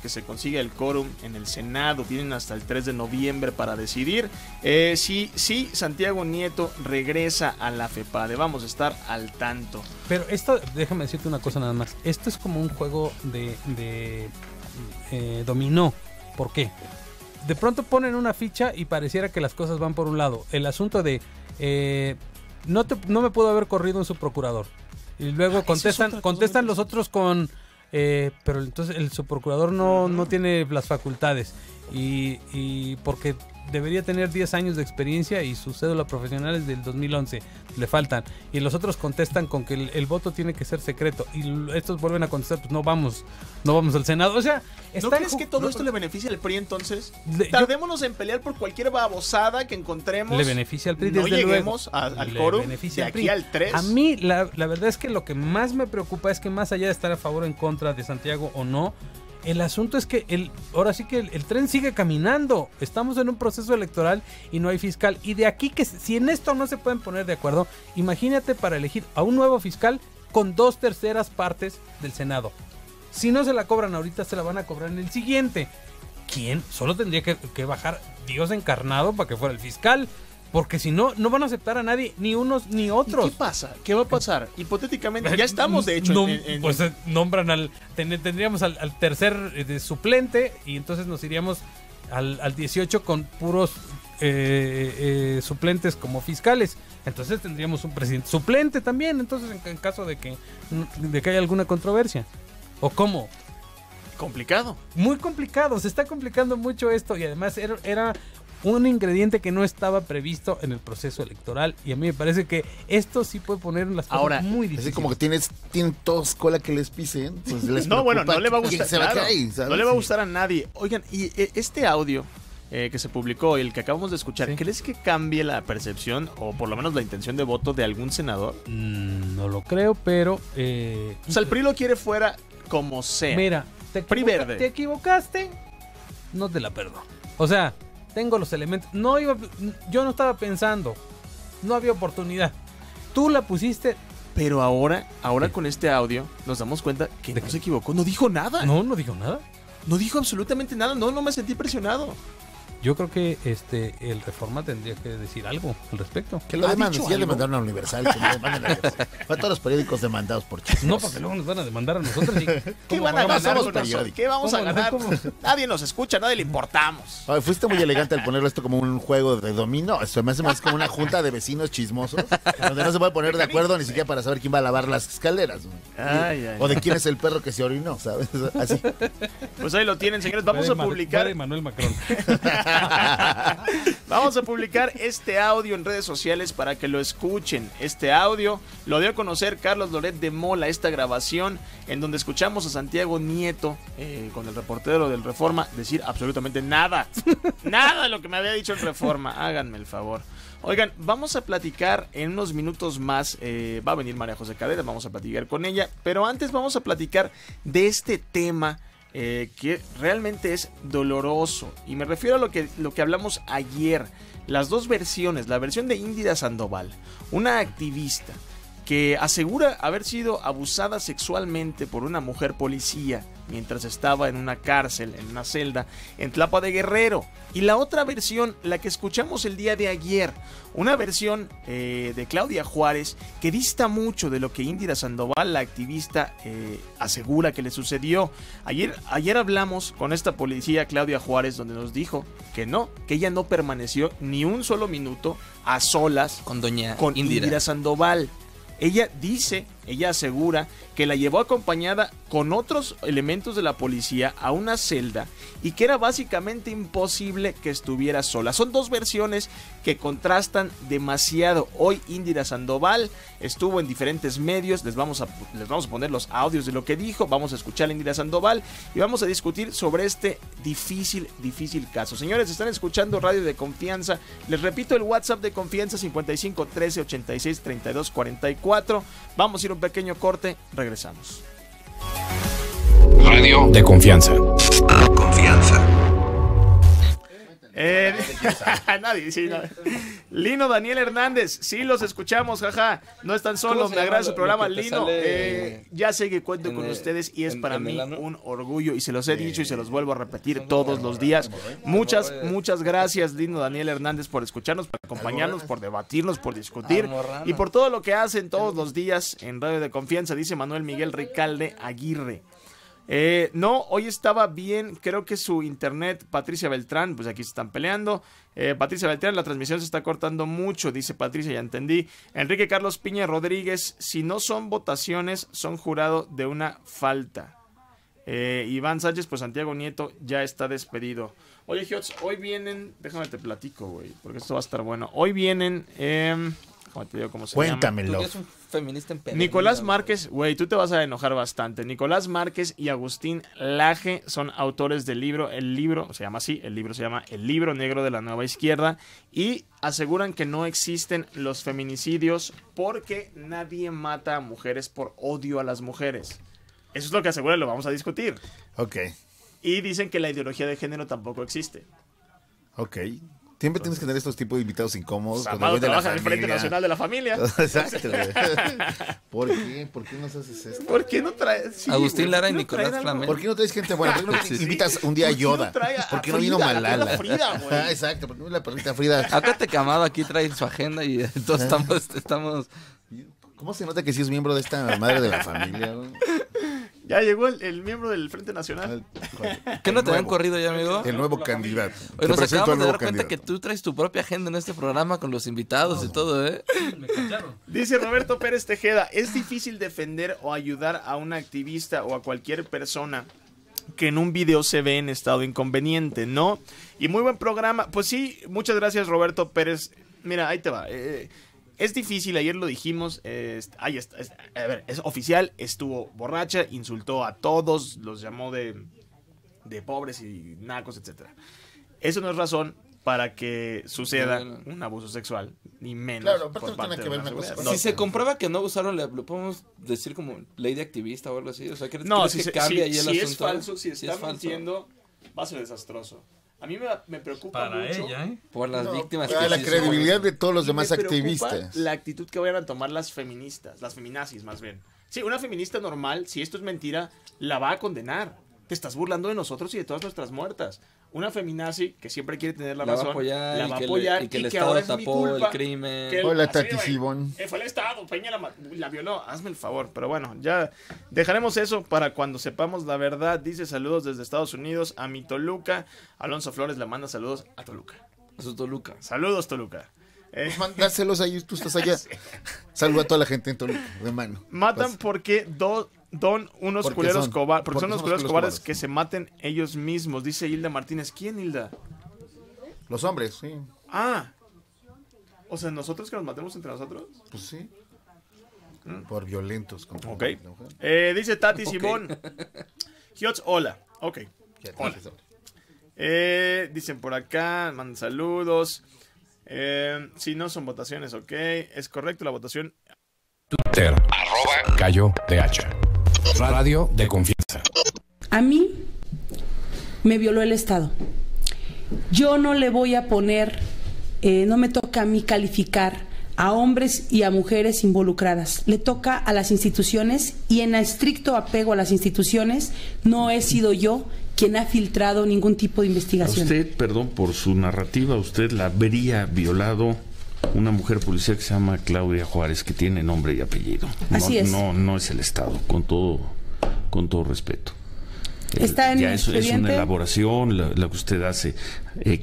que se consiga el quórum en el Senado. Tienen hasta el 3 de noviembre para decidir si Santiago Nieto regresa a la FEPADE. Vamos a estar al tanto. Pero esto, déjame decirte una cosa nada más. Esto es como un juego de dominó. ¿Por qué? De pronto ponen una ficha y pareciera que las cosas van por un lado. El asunto de no me pudo haber corrido en su procurador. Y luego contestan los otros con pero entonces el subprocurador no tiene las facultades y porque debería tener 10 años de experiencia y su cédula profesional es del 2011, le faltan. Y los otros contestan con que el voto tiene que ser secreto. Y estos vuelven a contestar, pues no vamos al Senado. O sea, ¿no crees que todo esto le beneficia al PRI entonces? Tardémonos en pelear por cualquier babosada que encontremos. Le beneficia al PRI, no desde lleguemos luego. al quórum de al aquí al 3. A mí, la verdad es que lo que más me preocupa es que más allá de estar a favor o en contra de Santiago o no, el asunto es que ahora sí que el tren sigue caminando. Estamos en un proceso electoral y no hay fiscal. Y de aquí que si en esto no se pueden poner de acuerdo, imagínate para elegir a un nuevo fiscal con 2/3 partes del Senado. Si no se la cobran ahorita, se la van a cobrar en el siguiente. ¿Quién? Solo tendría que bajar Dios encarnado para que fuera el fiscal. Porque si no, no van a aceptar a nadie, ni unos ni otros. ¿Y qué pasa? ¿Qué va a pasar? Hipotéticamente, ya estamos de hecho pues nombran tendríamos al tercer suplente y entonces nos iríamos al 18 con puros suplentes como fiscales. Entonces tendríamos un presidente suplente también, entonces en caso de que haya alguna controversia. ¿O cómo? Complicado. Muy complicado, se está complicando mucho esto y además era un ingrediente que no estaba previsto en el proceso electoral y a mí me parece que esto sí puede poner las cosas muy difíciles. Así como que tienen todos cola que les pisen, pues les no, bueno, no le va a gustar, claro, no le va a gustar a nadie. Oigan, y este audio que se publicó y el que acabamos de escuchar, ¿sí? ¿Crees que cambie la percepción o por lo menos la intención de voto de algún senador? No lo creo, pero... o sea, el PRI lo quiere fuera como sea. Mira, te equivocaste, no te la perdono. O sea... Tengo los elementos. Yo no estaba pensando. No había oportunidad. Tú la pusiste. Pero ahora con este audio nos damos cuenta que no se equivocó. No dijo nada. No dijo nada. No dijo absolutamente nada. No me sentí presionado. Yo creo que el Reforma tendría que decir algo al respecto. Que lo demanden, si ya le mandaron a Universal, que lo demanden a Fue a todos los periódicos demandados por chismes. No, porque luego nos van a demandar a nosotros. ¿Qué van a ganar con nosotros? ¿Qué vamos a ganar? Nadie nos escucha, nadie le importamos. Ay, fuiste muy elegante al ponerlo esto como un juego de dominó. Eso me hace más como una junta de vecinos chismosos, donde no se puede poner de acuerdo ni siquiera para saber quién va a lavar las escaleras. O de quién es el perro que se orinó, ¿sabes? Así. Pues ahí lo tienen, señores. Vamos a publicar. Emmanuel Macron. Vamos a publicar este audio en redes sociales para que lo escuchen. Este audio lo dio a conocer Carlos Loret de Mola, esta grabación en donde escuchamos a Santiago Nieto con el reportero del Reforma decir absolutamente nada. Nada de lo que me había dicho el Reforma. Háganme el favor. Oigan, vamos a platicar en unos minutos más. Va a venir María José Cadena, vamos a platicar con ella. Pero antes vamos a platicar de este tema que realmente es doloroso. Y me refiero a lo que hablamos ayer. Las dos versiones, la versión de Indira Sandoval, una activista que asegura haber sido abusada sexualmente por una mujer policía mientras estaba en una cárcel, en una celda, en Tlapa de Guerrero. Y la otra versión, la que escuchamos el día de ayer, una versión de Claudia Juárez, que dista mucho de lo que Indira Sandoval, la activista, asegura que le sucedió. Ayer hablamos con esta policía, Claudia Juárez, donde nos dijo que ella no permaneció ni un solo minuto a solas con doña Indira Sandoval. Ella asegura que la llevó acompañada con otros elementos de la policía a una celda y que era básicamente imposible que estuviera sola. Son dos versiones que contrastan demasiado. Hoy Indira Sandoval estuvo en diferentes medios, les vamos a poner los audios de lo que dijo, vamos a escuchar a Indira Sandoval y vamos a discutir sobre este difícil caso. Señores, están escuchando Radio de Confianza. Les repito el WhatsApp de Confianza 55 13 86 32 44. Vamos a ir a un pequeño corte, regresamos. Radio de Confianza. Confianza. Nadie, sí, no. Lino Daniel Hernández, sí los escuchamos, jaja. No están solos, me agrada su programa, Lino. Ya sé que cuento con ustedes y es para mí un orgullo y se los he dicho y se los vuelvo a repetir todos los días. Muchas gracias, Lino Daniel Hernández, por escucharnos, por acompañarnos, por debatirnos, por discutir y por todo lo que hacen todos los días en Radio de Confianza, dice Manuel Miguel Ricalde Aguirre. No, hoy estaba bien, creo que su internet, Patricia Beltrán, pues aquí se están peleando. Patricia Beltrán, la transmisión se está cortando mucho, dice Patricia, ya entendí. Enrique Carlos Piña Rodríguez, si no son votaciones, son jurado de una falta. Iván Sánchez, pues Santiago Nieto ya está despedido. Oye, Hiots, hoy vienen, déjame te platico, güey, porque esto va a estar bueno. Hoy vienen, ¿cómo te digo cómo se Cuéntamelo. Tú que eres un feminista empedernido. Nicolás Márquez, güey, tú te vas a enojar bastante. Nicolás Márquez y Agustín Laje son autores del libro. El libro se llama así, el libro se llama El Libro Negro de la Nueva Izquierda. Y aseguran que no existen los feminicidios porque nadie mata a mujeres por odio a las mujeres. Eso es lo que aseguran, lo vamos a discutir. Ok. Y dicen que la ideología de género tampoco existe. Ok. Siempre tienes que tener estos tipos de invitados incómodos. Amado trabaja en el Frente Nacional de la Familia. Exacto, güey. ¿Por qué? ¿Por qué nos haces esto? ¿Por qué no traes? Sí, Agustín güey, Lara y ¿por qué no Nicolás traen Flamel. ¿Por qué no traes gente buena? ¿Por qué no invitas un día a Yoda? ¿Por qué no vino Malala? Exacto, ¿por qué no la perrita Frida? Acuérdate que Amado aquí trae su agenda y todos estamos... ¿Cómo se nota que sí es miembro de esta madre de la familia, güey? Ya llegó el miembro del Frente Nacional. ¿Qué no te habían corrido ya, amigo? El nuevo candidato. Oye, nos acabamos de dar cuenta que tú traes tu propia agenda en este programa con los invitados y todo, ¿eh? Dice Roberto Pérez Tejeda, es difícil defender o ayudar a un activista o a cualquier persona que en un video se ve en estado inconveniente, ¿no? Y muy buen programa. Pues sí, muchas gracias, Roberto Pérez. Mira, ahí te va. Es difícil, ayer lo dijimos, ahí está, a ver, es oficial, estuvo borracha, insultó a todos, los llamó de pobres y nacos, etcétera. Eso no es razón para que suceda un abuso sexual, ni menos. Claro, por parte de una seguridad. Si se comprueba que no usaron, ¿lo podemos decir como ley de activista o algo así? O sea, no, si cambia ahí el asunto? Es falso, si está mintiendo, va a ser desastroso. A mí me preocupa para mucho ella, ¿eh? Por las víctimas. Para la credibilidad de todos los demás activistas. La actitud que vayan a tomar las feministas, las feminazis más bien. Sí, una feminista normal, si esto es mentira, la va a condenar. Te estás burlando de nosotros y de todas nuestras muertas. Una feminazi que siempre quiere tener la razón, la va a apoyar y que el ahora Estado es mi tapó culpa. el crimen. Hola, Tati Sibón. Fue el Estado, Peña la violó. Hazme el favor. Pero bueno, ya dejaremos eso para cuando sepamos la verdad. Dice saludos desde Estados Unidos a mi Toluca. Alonso Flores le manda saludos a Toluca. A su Toluca. Saludos, Toluca. Mándaselos ahí, tú estás allá. Saluda a toda la gente en Toluca, de mano. Matan porque unos culeros cobardes. Porque son unos culeros cobardes que se maten ellos mismos, dice Hilda Martínez. ¿Quién, Hilda? Los hombres, sí. Ah. O sea, ¿nosotros que nos matemos entre nosotros? Pues sí. Por violentos. Ok. Dice Tati Simón. Hiots, hola. Ok. Hola. Dicen por acá, mandan saludos. Si no son votaciones, ok. Es correcto la votación. Twitter, @Gallo DH. Radio de confianza. A mí me violó el Estado. Yo no le voy a poner, no me toca a mí calificar a hombres y a mujeres involucradas. Le toca a las instituciones y en estricto apego a las instituciones no he sido yo quien ha filtrado ningún tipo de investigación. A usted, perdón por su narrativa, usted la habría violado una mujer policía que se llama Claudia Juárez, que tiene nombre y apellido. Así es. No es el Estado, con todo respeto. Está en ya el es una expediente. Elaboración la que usted hace.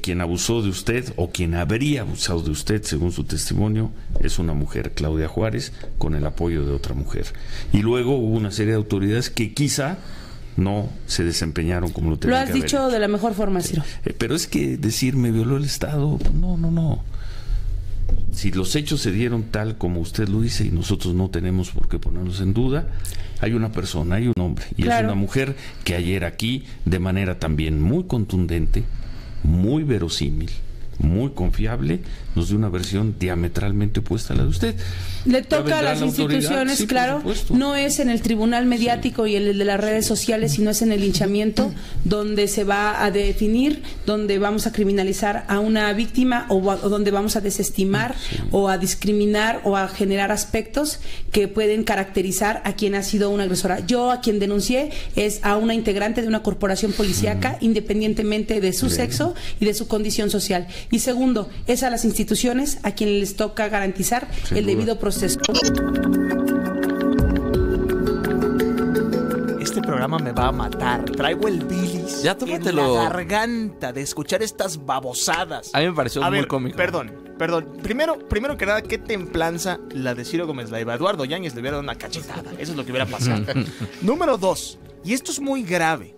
Quien abusó de usted o quien habría abusado de usted, según su testimonio, es una mujer, Claudia Juárez, con el apoyo de otra mujer. Y luego hubo una serie de autoridades que quizá no se desempeñaron como lo tenían que haber. Lo has dicho de la mejor forma, Ciro. Pero es que decir me violó el Estado, no. Si los hechos se dieron tal como usted lo dice y nosotros no tenemos por qué ponernos en duda, hay una persona, hay un hombre y claro. Es una mujer que ayer aquí, de manera también muy contundente, muy verosímil, muy confiable, nos dio una versión diametralmente opuesta a la de usted. Le toca a las instituciones, sí, claro, no es en el tribunal mediático y el de las redes sociales, sino es en el linchamiento donde se va a definir, donde vamos a criminalizar a una víctima o donde vamos a desestimar o a discriminar o a generar aspectos que pueden caracterizar a quien ha sido una agresora. Yo a quien denuncié es a una integrante de una corporación policíaca, independientemente de su sexo y de su condición social. Y segundo, es a las instituciones a quienes les toca garantizar el debido proceso. Este programa me va a matar. Traigo el bilis ya en la garganta de escuchar estas babosadas. A mí me pareció muy cómico. Perdón. Primero que nada, qué templanza la de Ciro Gómez Leiva. Eduardo Yáñez le hubiera dado una cachetada. Eso es lo que hubiera pasado. Número 2. Y esto es muy grave.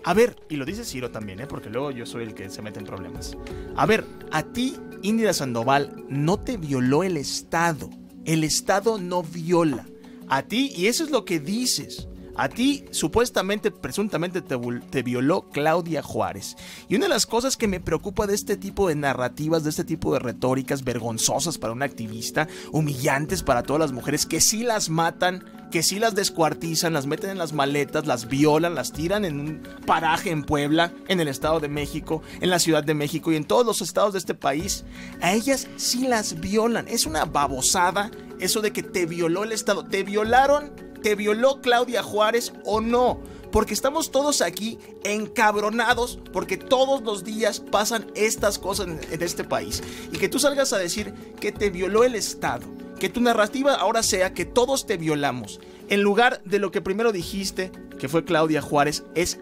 A ver, y lo dice Ciro también, porque luego yo soy el que se mete en problemas. A ver, a ti, Indira Sandoval, no te violó el Estado. El Estado no viola. A ti, y eso es lo que dices, a ti supuestamente, presuntamente te violó Claudia Juárez. Y una de las cosas que me preocupa de este tipo de narrativas, de este tipo de retóricas vergonzosas para un activista, humillantes para todas las mujeres, que sí las matan, que sí las descuartizan, las meten en las maletas, las violan, las tiran en un paraje en Puebla, en el Estado de México, en la Ciudad de México y en todos los estados de este país. A ellas sí las violan. Es una babosada eso de que te violó el Estado. ¿Te violaron? ¿Te violó Claudia Juárez o no? Porque estamos todos aquí encabronados porque todos los días pasan estas cosas en este país. Y que tú salgas a decir que te violó el Estado, que tu narrativa ahora sea que todos te violamos, en lugar de lo que primero dijiste, que fue Claudia Juárez, es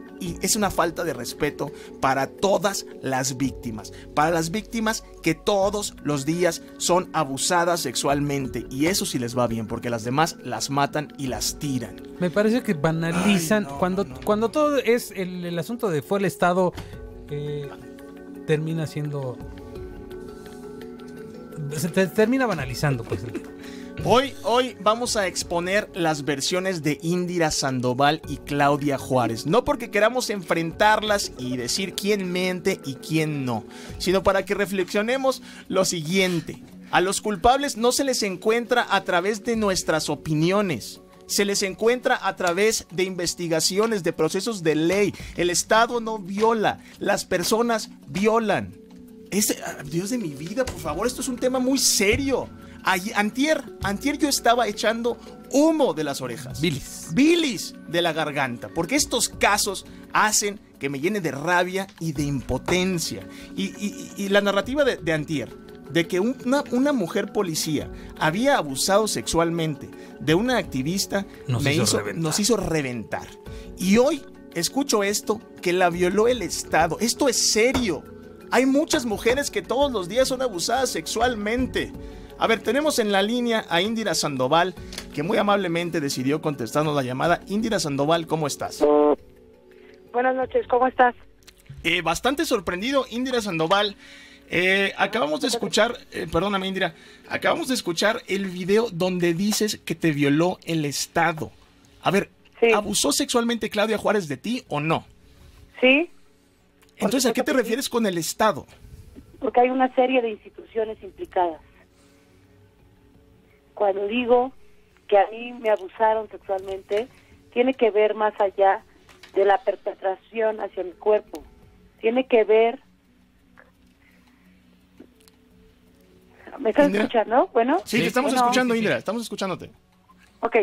una falta de respeto para todas las víctimas. Para las víctimas que todos los días son abusadas sexualmente. Y eso sí les va bien, porque las demás las matan y las tiran. Me parece que banalizan. Cuando todo es el asunto de fue el Estado, termina siendo... Se termina banalizando, pues. Hoy vamos a exponer las versiones de Indira Sandoval y Claudia Juárez. No porque queramos enfrentarlas y decir quién miente y quién no, sino para que reflexionemos lo siguiente. A los culpables no se les encuentra a través de nuestras opiniones. Se les encuentra a través de investigaciones, de procesos de ley. El Estado no viola, las personas violan. Dios de mi vida, por favor, esto es un tema muy serio. Antier yo estaba echando humo de las orejas. Bilis de la garganta. Porque estos casos hacen que me llene de rabia y de impotencia. Y la narrativa de antier, de que una mujer policía había abusado sexualmente de una activista, nos hizo reventar. Y hoy escucho esto, que la violó el Estado. Esto es serio. Hay muchas mujeres que todos los días son abusadas sexualmente. A ver, tenemos en la línea a Indira Sandoval, que muy amablemente decidió contestarnos la llamada. Indira Sandoval, ¿cómo estás? Buenas noches, ¿cómo estás? Bastante sorprendido, Indira Sandoval. Acabamos de escuchar, perdóname Indira, acabamos de escuchar el video donde dices que te violó el Estado. A ver, sí. ¿Abusó sexualmente Claudia Juárez de ti o no? Sí. Entonces, ¿a qué te refieres con el Estado? Porque hay una serie de instituciones implicadas. Cuando digo que a mí me abusaron sexualmente, tiene que ver más allá de la perpetración hacia mi cuerpo. Tiene que ver... ¿Me estás escuchando? Bueno. Sí, te estamos escuchando, Indira, estamos escuchándote. Ok.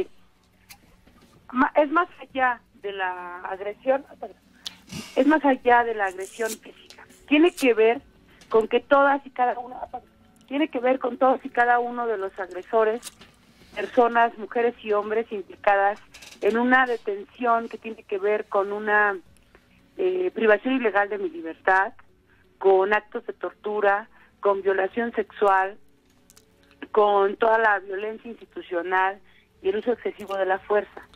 Es más allá de la agresión... Es más allá de la agresión física. Tiene que ver con que todas y cada una... Tiene que ver con todos y cada uno de los agresores, personas, mujeres y hombres implicadas en una detención que tiene que ver con una privación ilegal de mi libertad, con actos de tortura, con violación sexual, con toda la violencia institucional y el uso excesivo de la fuerza.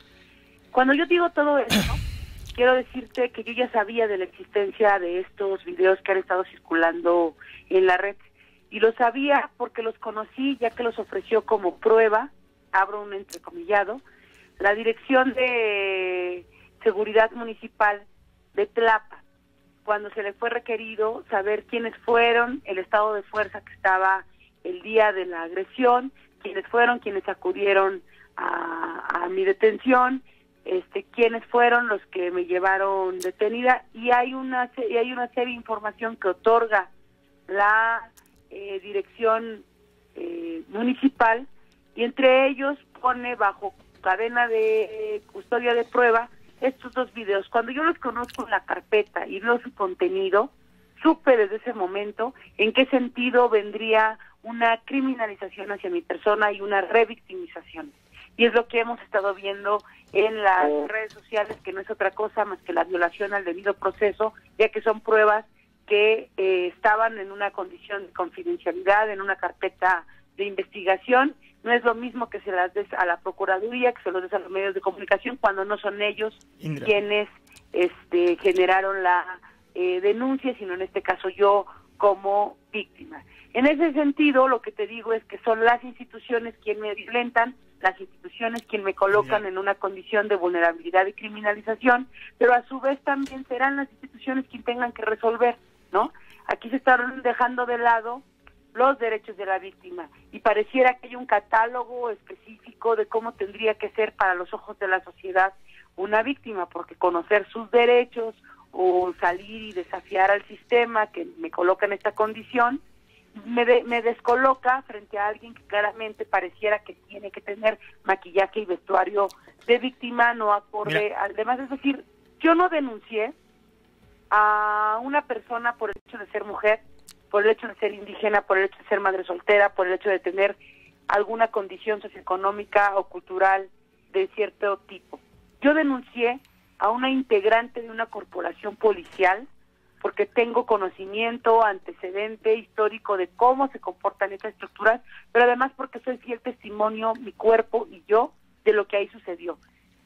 Cuando yo digo todo esto, quiero decirte que yo ya sabía de la existencia de estos videos que han estado circulando en la red. Y lo sabía porque los conocí, ya que los ofreció como prueba, abro un entrecomillado, la Dirección de Seguridad Municipal de Tlapa, cuando se le fue requerido saber quiénes fueron, el estado de fuerza que estaba el día de la agresión, quiénes fueron, quienes acudieron a mi detención, quiénes fueron los que me llevaron detenida, y hay una serie de información que otorga la Dirección Municipal, y entre ellos pone bajo cadena de custodia de prueba estos dos videos. Cuando yo los conozco en la carpeta y veo su contenido, supe desde ese momento en qué sentido vendría una criminalización hacia mi persona y una revictimización. Y es lo que hemos estado viendo en las redes sociales, que no es otra cosa más que la violación al debido proceso, ya que son pruebas que estaban en una condición de confidencialidad, en una carpeta de investigación, no es lo mismo que se las des a la Procuraduría, que se los des a los medios de comunicación, cuando no son ellos quienes generaron la denuncia, sino en este caso yo como víctima. En ese sentido, lo que te digo es que son las instituciones quienes me violentan, las instituciones quienes me colocan en una condición de vulnerabilidad y criminalización, pero a su vez también serán las instituciones quienes tengan que resolver, ¿no? Aquí se están dejando de lado los derechos de la víctima y pareciera que hay un catálogo específico de cómo tendría que ser para los ojos de la sociedad una víctima, porque conocer sus derechos o salir y desafiar al sistema que me coloca en esta condición me descoloca frente a alguien que claramente pareciera que tiene que tener maquillaje y vestuario de víctima no acorde al demás. Es decir, yo no denuncié a una persona por el hecho de ser mujer, por el hecho de ser indígena, por el hecho de ser madre soltera, por el hecho de tener alguna condición socioeconómica o cultural de cierto tipo. Yo denuncié a una integrante de una corporación policial porque tengo conocimiento, antecedente histórico de cómo se comportan estas estructuras, pero además porque soy fiel testimonio, mi cuerpo y yo, de lo que ahí sucedió.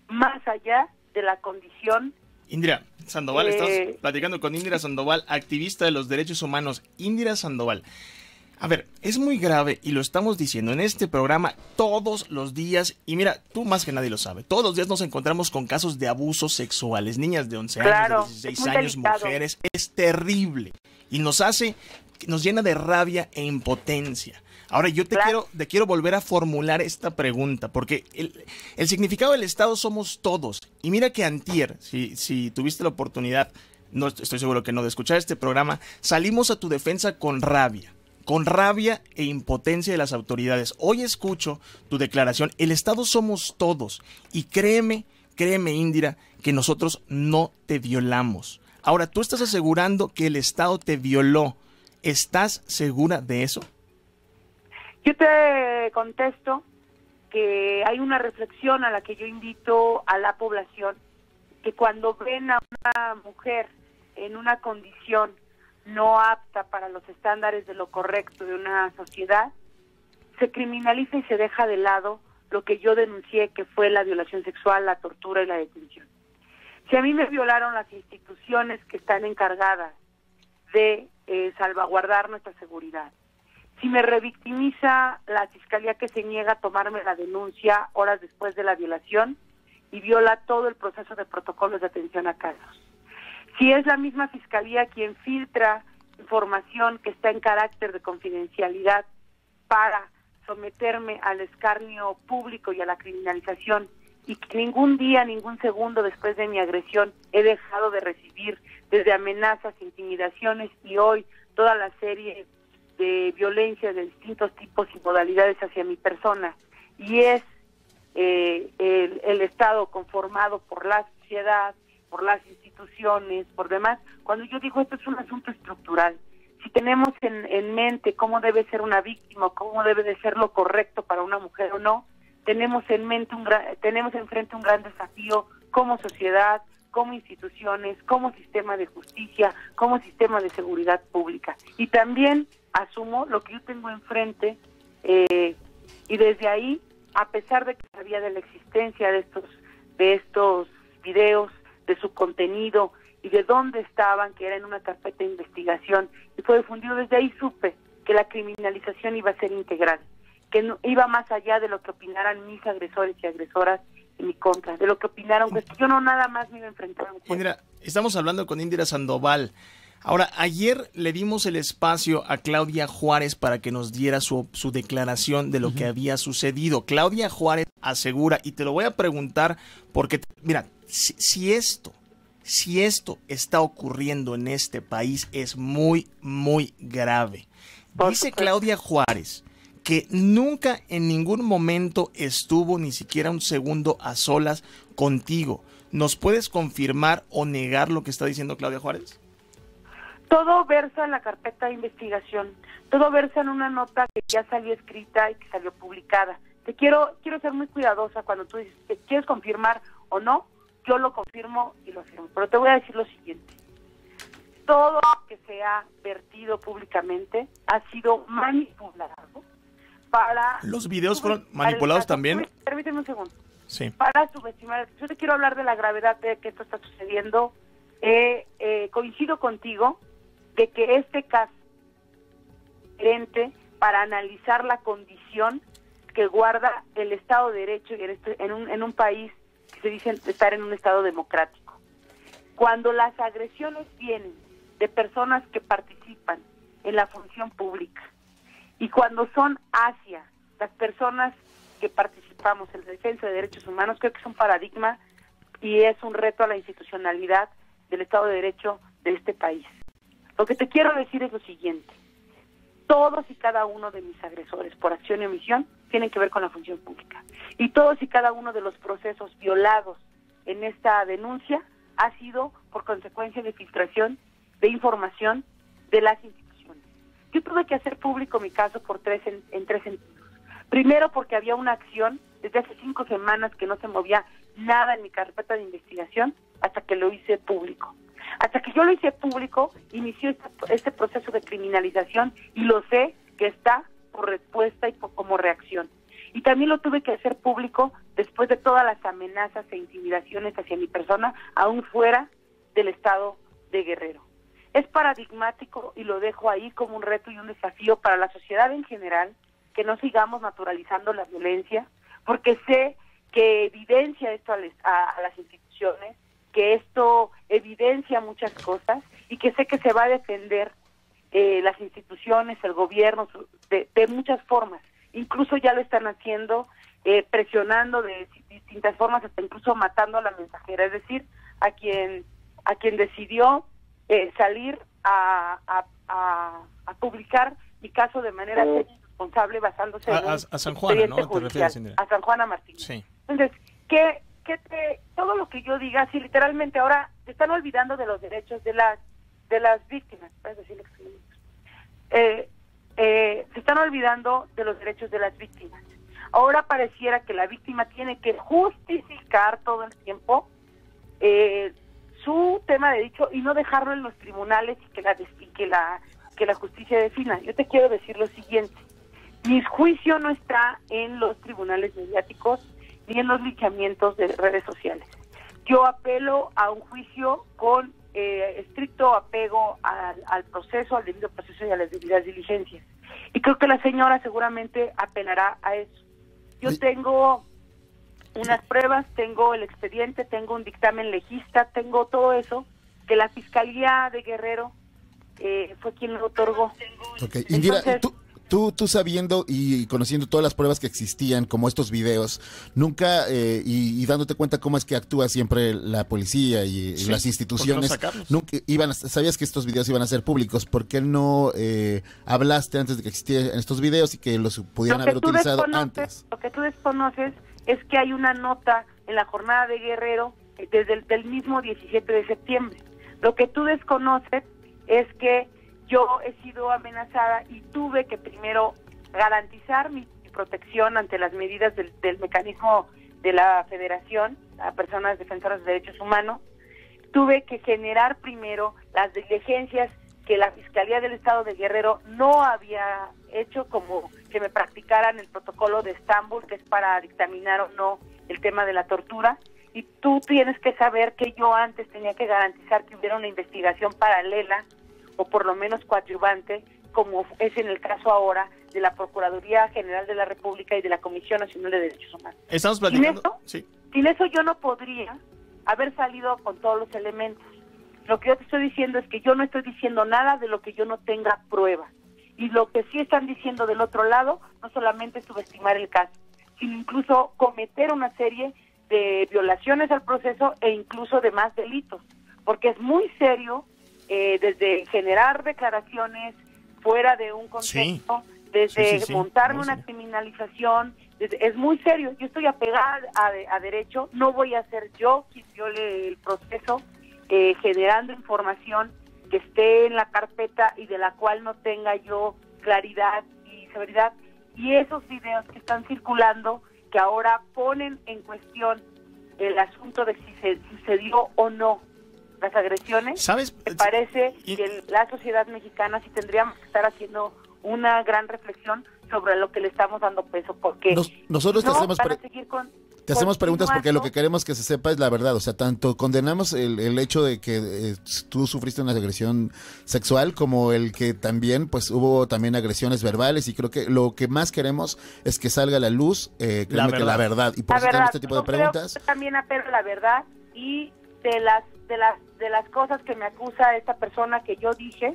Más allá de la condición... Indira Sandoval, estamos platicando con Indira Sandoval, activista de los derechos humanos. Indira Sandoval, a ver, es muy grave y lo estamos diciendo en este programa todos los días. Y mira, tú más que nadie lo sabe, todos los días nos encontramos con casos de abusos sexuales. Niñas de 11 años, de 16 años, mujeres. Es terrible y nos llena de rabia e impotencia. Ahora yo te quiero volver a formular esta pregunta, porque el significado del Estado somos todos. Y mira que antier, si tuviste la oportunidad, no estoy seguro que no, de escuchar este programa, salimos a tu defensa con rabia e impotencia de las autoridades. Hoy escucho tu declaración, el Estado somos todos. Y créeme, Indira, que nosotros no te violamos. Ahora, tú estás asegurando que el Estado te violó. ¿Estás segura de eso? Yo te contesto que hay una reflexión a la que yo invito a la población, que cuando ven a una mujer en una condición no apta para los estándares de lo correcto de una sociedad, se criminaliza y se deja de lado lo que yo denuncié, que fue la violación sexual, la tortura y la detención. Si a mí me violaron las instituciones que están encargadas de salvaguardar nuestra seguridad, si me revictimiza la fiscalía que se niega a tomarme la denuncia horas después de la violación y viola todo el proceso de protocolos de atención a casos, si es la misma fiscalía quien filtra información que está en carácter de confidencialidad para someterme al escarnio público y a la criminalización, y que ningún día, ningún segundo después de mi agresión he dejado de recibir desde amenazas, intimidaciones y hoy toda la serie de violencia de distintos tipos y modalidades hacia mi persona, y es el Estado conformado por la sociedad, por las instituciones, por demás. Cuando yo digo esto es un asunto estructural, si tenemos en mente cómo debe ser una víctima, cómo debe de ser lo correcto para una mujer o no, tenemos enfrente un gran desafío como sociedad, como instituciones, como sistema de justicia, como sistema de seguridad pública. Y también asumo lo que yo tengo enfrente, y desde ahí, a pesar de que sabía de la existencia de estos videos, de su contenido y de dónde estaban, que era en una carpeta de investigación, y fue difundido, desde ahí supe que la criminalización iba a ser integral, que no, iba más allá de lo que opinaran mis agresores y agresoras en mi contra, de lo que opinaron, pues yo no nada más me iba a enfrentar a un juez. Indira, estamos hablando con Indira Sandoval. Ahora, ayer le dimos el espacio a Claudia Juárez para que nos diera su declaración de lo que había sucedido. Claudia Juárez asegura, y te lo voy a preguntar porque, mira, si esto está ocurriendo en este país es muy, muy grave. Dice Claudia Juárez que nunca en ningún momento estuvo ni siquiera un segundo a solas contigo. ¿Nos puedes confirmar o negar lo que está diciendo Claudia Juárez? Todo versa en la carpeta de investigación, todo versa en una nota que ya salió escrita y que salió publicada. Quiero ser muy cuidadosa cuando tú dices que quieres confirmar o no, yo lo confirmo y lo afirmo. Pero te voy a decir lo siguiente: todo lo que se ha vertido públicamente ha sido manipulado para... ¿Los videos fueron manipulados también? Permíteme un segundo. Sí. Para subestimar, yo te quiero hablar de la gravedad de que esto está sucediendo. Coincido contigo de que este caso es diferente para analizar la condición que guarda el Estado de Derecho en un país que se dice estar en un Estado democrático. Cuando las agresiones vienen de personas que participan en la función pública y cuando son hacia las personas que participamos en la defensa de derechos humanos, creo que es un paradigma y es un reto a la institucionalidad del Estado de Derecho de este país. Lo que te quiero decir es lo siguiente: todos y cada uno de mis agresores, por acción y omisión, tienen que ver con la función pública. Y todos y cada uno de los procesos violados en esta denuncia ha sido por consecuencia de filtración de información de las instituciones. Yo tuve que hacer público mi caso en tres sentidos. Primero, porque había una acción desde hace 5 semanas que no se movía nada en mi carpeta de investigación hasta que lo hice público. Hasta que yo lo hice público, inició este proceso de criminalización y lo sé que está por respuesta y como reacción. Y también lo tuve que hacer público después de todas las amenazas e intimidaciones hacia mi persona, aún fuera del estado de Guerrero. Es paradigmático y lo dejo ahí como un reto y un desafío para la sociedad en general, que no sigamos naturalizando la violencia, porque sé que evidencia esto a las instituciones, que esto evidencia muchas cosas y que sé que se va a defender las instituciones, el gobierno, de muchas formas. Incluso ya lo están haciendo, presionando de distintas formas, hasta incluso matando a la mensajera, es decir, a quien decidió salir a publicar mi caso de manera responsable basándose en a San Juana, ¿no? ¿Te refieres, a San Juana Martínez. Sí. Entonces, todo lo que yo diga, si literalmente ahora se están olvidando de los derechos de las víctimas, es decir, se están olvidando de los derechos de las víctimas. Ahora pareciera que la víctima tiene que justificar todo el tiempo su tema de dicho y no dejarlo en los tribunales y que la justicia defina. Yo te quiero decir lo siguiente: mi juicio no está en los tribunales mediáticos ni en los linchamientos de redes sociales. Yo apelo a un juicio con estricto apego al proceso, al debido proceso y a las debidas diligencias. Y creo que la señora seguramente apelará a eso. Yo tengo unas pruebas, tengo el expediente, tengo un dictamen legista, tengo todo eso que la Fiscalía de Guerrero fue quien lo otorgó. Okay. Indira, Entonces, tú sabiendo y conociendo todas las pruebas que existían, como estos videos, nunca, y dándote cuenta cómo es que actúa siempre la policía y Sí, las instituciones, ¿por qué no nunca sabías que estos videos iban a ser públicos? ¿Por qué no hablaste antes de que existieran estos videos y que los pudieran haber utilizado antes? Lo que tú desconoces es que hay una nota en la jornada de Guerrero desde el mismo 17 de septiembre. Lo que tú desconoces es que yo he sido amenazada y tuve que primero garantizar mi protección ante las medidas del mecanismo de la Federación a Personas Defensoras de Derechos Humanos. Tuve que generar primero las diligencias que la Fiscalía del Estado de Guerrero no había hecho, como que me practicaran el protocolo de Estambul, que es para dictaminar o no el tema de la tortura. Y tú tienes que saber que yo antes tenía que garantizar que hubiera una investigación paralela o por lo menos coadyuvante, como es en el caso ahora de la Procuraduría General de la República y de la Comisión Nacional de Derechos Humanos. Estamos platicando. Sin eso yo no podría haber salido con todos los elementos. Lo que yo te estoy diciendo es que yo no estoy diciendo nada de lo que yo no tenga prueba. Y lo que sí están diciendo del otro lado, no solamente es subestimar el caso, sino incluso cometer una serie de violaciones al proceso e incluso de más delitos. Porque es muy serio, desde generar declaraciones fuera de un contexto, desde montarme una criminalización, es muy serio. Yo estoy apegada a derecho, no voy a ser yo quien viole el proceso, generando información que esté en la carpeta y de la cual no tenga yo claridad y severidad. Y esos videos que están circulando, que ahora ponen en cuestión el asunto de si se sucedió o no las agresiones, ¿sabes? Me parece que la sociedad mexicana sí tendríamos que estar haciendo una gran reflexión sobre lo que le estamos dando peso, porque nosotros te hacemos van a seguir te hacemos preguntas porque lo que queremos que se sepa es la verdad. O sea, tanto condenamos el hecho de que tú sufriste una agresión sexual, como el que también pues hubo también agresiones verbales, y creo que lo que más queremos es que salga a la luz la verdad. Y por eso tenemos este tipo de preguntas. Yo también apelo a la verdad, y de las cosas que me acusa esta persona que yo dije,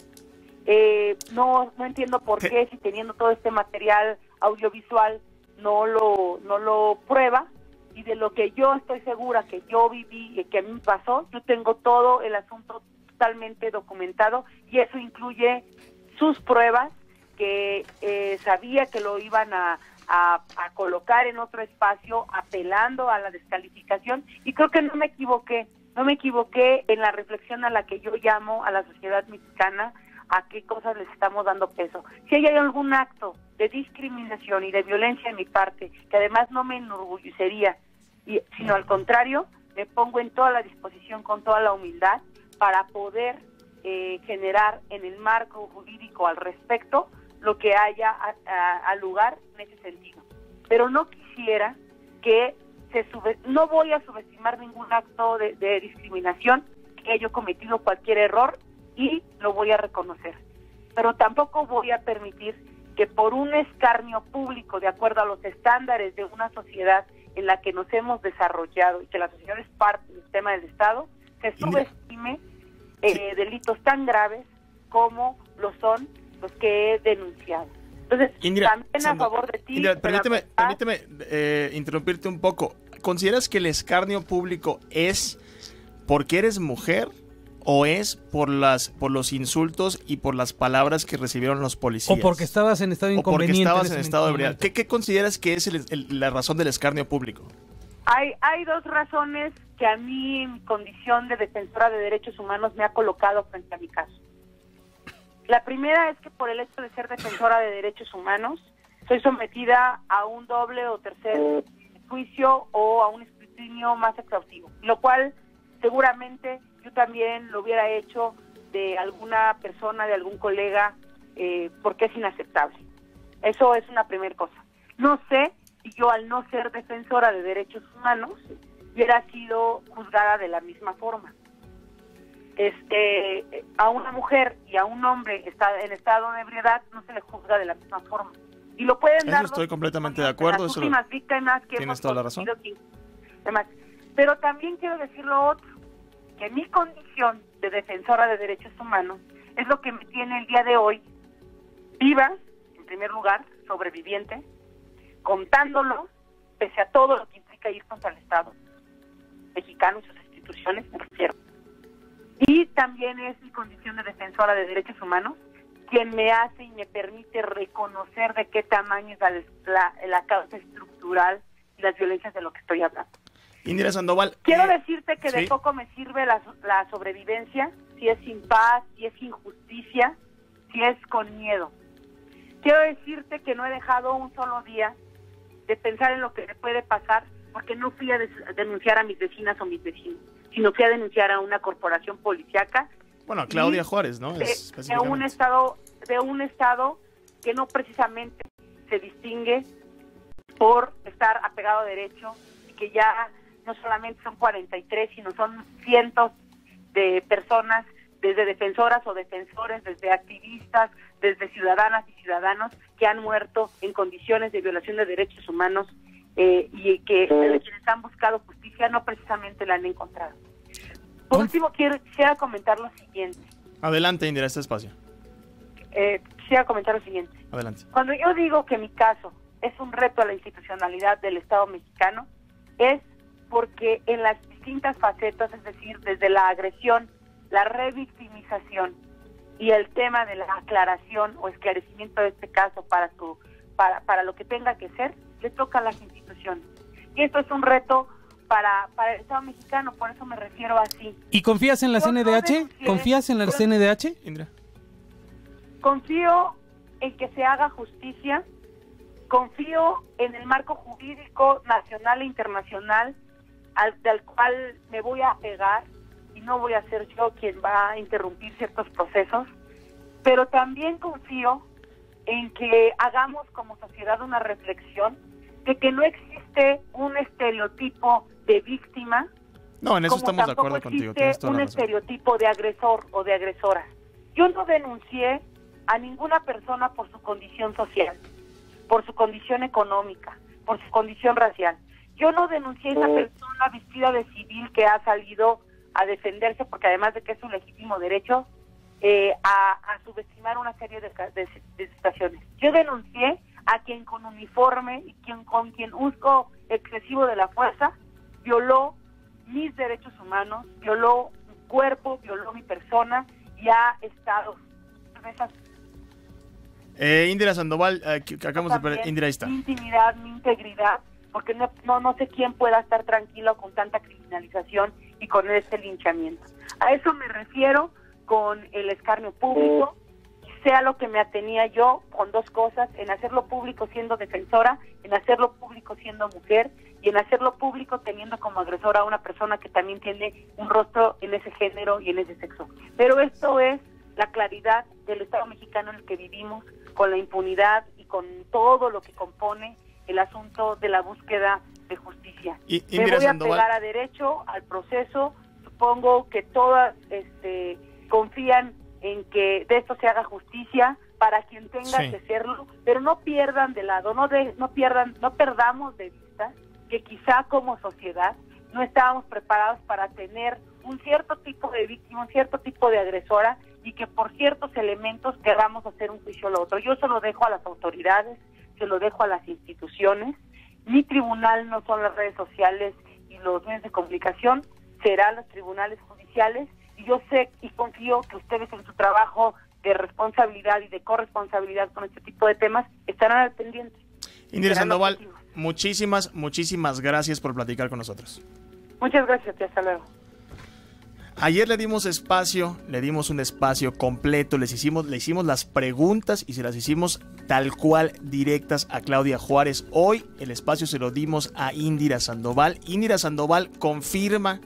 no entiendo por qué, si teniendo todo este material audiovisual no lo prueba. Y de lo que yo estoy segura que yo viví y que a mí me pasó, yo tengo todo el asunto totalmente documentado, y eso incluye sus pruebas, que sabía que lo iban a colocar en otro espacio apelando a la descalificación, y creo que no me equivoqué en la reflexión a la que yo llamo a la sociedad mexicana, a qué cosas les estamos dando peso. Si hay algún acto de discriminación y de violencia de mi parte, que además no me enorgullecería, sino al contrario, me pongo en toda la disposición, con toda la humildad, para poder generar en el marco jurídico al respecto lo que haya al lugar en ese sentido. Pero no quisiera que no voy a subestimar ningún acto de discriminación, que haya cometido cualquier error, y lo voy a reconocer. Pero tampoco voy a permitir que por un escarnio público, de acuerdo a los estándares de una sociedad en la que nos hemos desarrollado, y que la sociedad es parte del sistema del Estado, se subestime delitos tan graves como lo son los que he denunciado. Entonces, Indira, también a favor de ti... Indira, permíteme interrumpirte un poco. ¿Consideras que el escarnio público es porque eres mujer, o es por los insultos y por las palabras que recibieron los policías? O porque estabas en estado inconveniente. O porque estabas en estado de ebriedad. ¿Qué consideras que es la razón del escarnio público? Hay dos razones que a mí, en mi condición de defensora de derechos humanos, me ha colocado frente a mi caso. La primera es que por el hecho de ser defensora de derechos humanos, soy sometida a un doble o tercer juicio, o a un escrutinio más exhaustivo, lo cual seguramente yo también lo hubiera hecho de alguna persona, de algún colega, porque es inaceptable. Eso es una primera cosa. No sé si yo, al no ser defensora de derechos humanos, hubiera sido juzgada de la misma forma. A una mujer y a un hombre que está en estado de ebriedad no se le juzga de la misma forma. Y lo pueden dar. Estoy completamente de acuerdo. Las últimas víctimas que tienes toda la razón. Demás. Pero también quiero decir lo otro, que mi condición de defensora de derechos humanos es lo que me tiene el día de hoy viva, en primer lugar, sobreviviente, contándolo, pese a todo lo que implica ir contra el Estado mexicano y sus instituciones, me refiero. Y también es mi condición de defensora de derechos humanos quien me hace y me permite reconocer de qué tamaño es la causa estructural y las violencias de lo que estoy hablando. Indira Sandoval. Quiero decirte que ¿sí? de poco me sirve la sobrevivencia, si es sin paz, si es injusticia, si es con miedo. Quiero decirte que no he dejado un solo día de pensar en lo que me puede pasar, porque no fui a denunciar a mis vecinas o mis vecinos, sino fui a denunciar a una corporación policíaca. Bueno, a Claudia Juárez, ¿no? De un estado que no precisamente se distingue por estar apegado a derecho, y que ya no solamente son 43, sino son cientos de personas, desde defensoras o defensores, desde activistas, desde ciudadanas y ciudadanos que han muerto en condiciones de violación de derechos humanos, y que quienes han buscado justicia no precisamente la han encontrado. Por último, quisiera comentar lo siguiente. Adelante, Indira, este espacio. Quisiera comentar lo siguiente. Adelante. Cuando yo digo que mi caso es un reto a la institucionalidad del Estado mexicano, es porque en las distintas facetas, es decir, desde la agresión, la revictimización y el tema de la aclaración o esclarecimiento de este caso para lo que tenga que ser, le toca a las instituciones. Y esto es un reto para el Estado mexicano, por eso me refiero así. ¿Y confías en la CNDH? ¿Confías en la CNDH? Indira. Confío en que se haga justicia, confío en el marco jurídico nacional e internacional al cual me voy a apegar, y no voy a ser yo quien va a interrumpir ciertos procesos, pero también confío en que hagamos como sociedad una reflexión de que no existe un estereotipo de víctima. No, en eso estamos de acuerdo contigo. Tienes toda la razón. Estereotipo de agresor o de agresora. Yo no denuncié a ninguna persona por su condición social, por su condición económica, por su condición racial. Yo no denuncié a esa persona vestida de civil que ha salido a defenderse, porque además de que es un legítimo derecho, a subestimar una serie de situaciones. Yo denuncié a quien con uniforme y con quien uso excesivo de la fuerza violó mis derechos humanos, violó mi cuerpo, violó mi persona y ha estado en esas... Indira Sandoval, acabamos de perder. Indira, ahí está. Mi intimidad, mi integridad, porque no sé quién pueda estar tranquilo con tanta criminalización y con este linchamiento. A eso me refiero con el escarnio público, sea lo que me atenía yo con dos cosas, en hacerlo público siendo defensora, en hacerlo público siendo mujer y en hacerlo público teniendo como agresora a una persona que también tiene un rostro en ese género y en ese sexo. Pero esto es la claridad del Estado mexicano en el que vivimos, con la impunidad y con todo lo que compone el asunto de la búsqueda de justicia. Me voy a pegar a derecho, al proceso. Supongo que todas confían en que de esto se haga justicia para quien tenga que hacerlo, pero no pierdan de lado, no perdamos de vista que quizá como sociedad no estábamos preparados para tener un cierto tipo de víctima, un cierto tipo de agresora, y que por ciertos elementos queramos hacer un juicio al otro. Yo se lo dejo a las autoridades, se lo dejo a las instituciones. Mi tribunal no son las redes sociales y los medios de comunicación, serán los tribunales judiciales, y yo sé y confío que ustedes en su trabajo de responsabilidad y de corresponsabilidad con este tipo de temas estarán al pendiente. Indira Sandoval, muchísimas gracias por platicar con nosotros. Muchas gracias, hasta luego. Ayer le dimos un espacio completo, le hicimos las preguntas y se las hicimos tal cual directas a Claudia Juárez. Hoy el espacio se lo dimos a Indira Sandoval. Indira Sandoval confirma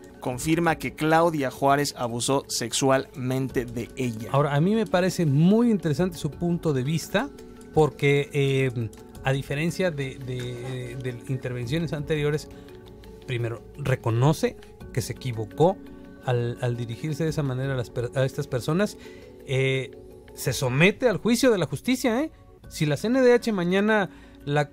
que Claudia Juárez abusó sexualmente de ella. Ahora, a mí me parece muy interesante su punto de vista, porque a diferencia de intervenciones anteriores, primero, reconoce que se equivocó al dirigirse de esa manera a estas personas, se somete al juicio de la justicia. Si la CNDH mañana...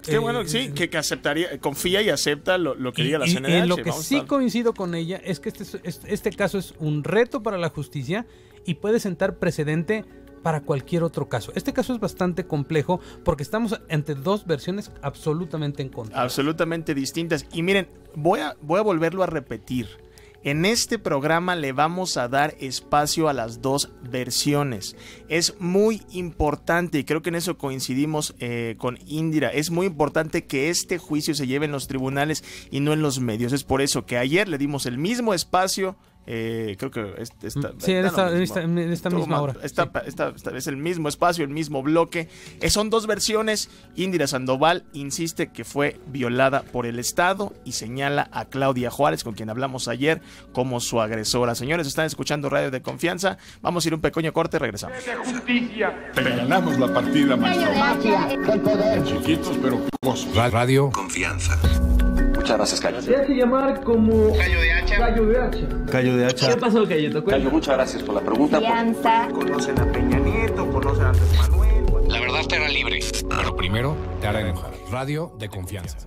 Qué bueno, sí, que aceptaría, confía y acepta lo que diga la CNDH. En lo que sí coincido con ella es que este caso es un reto para la justicia y puede sentar precedente para cualquier otro caso. Este caso es bastante complejo porque estamos ante dos versiones absolutamente en contra. Absolutamente distintas. Y miren, voy a volverlo a repetir. En este programa le vamos a dar espacio a las dos versiones. Es muy importante, y creo que en eso coincidimos con Indira, es muy importante que este juicio se lleve en los tribunales y no en los medios. Es por eso que ayer le dimos el mismo espacio. Creo que en esta misma hora. Es el mismo espacio, el mismo bloque. Son dos versiones. Indira Sandoval insiste que fue violada por el Estado y señala a Claudia Juárez, con quien hablamos ayer, como su agresora. Señores, están escuchando Radio de Confianza. Vamos a ir un pequeño corte y regresamos. Te ganamos la partida, maestro. Chiquitos pero picosos. Radio Confianza. Muchas gracias, Cayo. Se hace llamar como Cayo de Hacha. Cayo de Hacha. ¿Qué pasó, Cayito? Cayo, muchas gracias por la pregunta. Conocen a Peña Nieto, conocen a Andrés Manuel. La verdad te hará libre, pero primero te hará enojar. Radio de Confianza.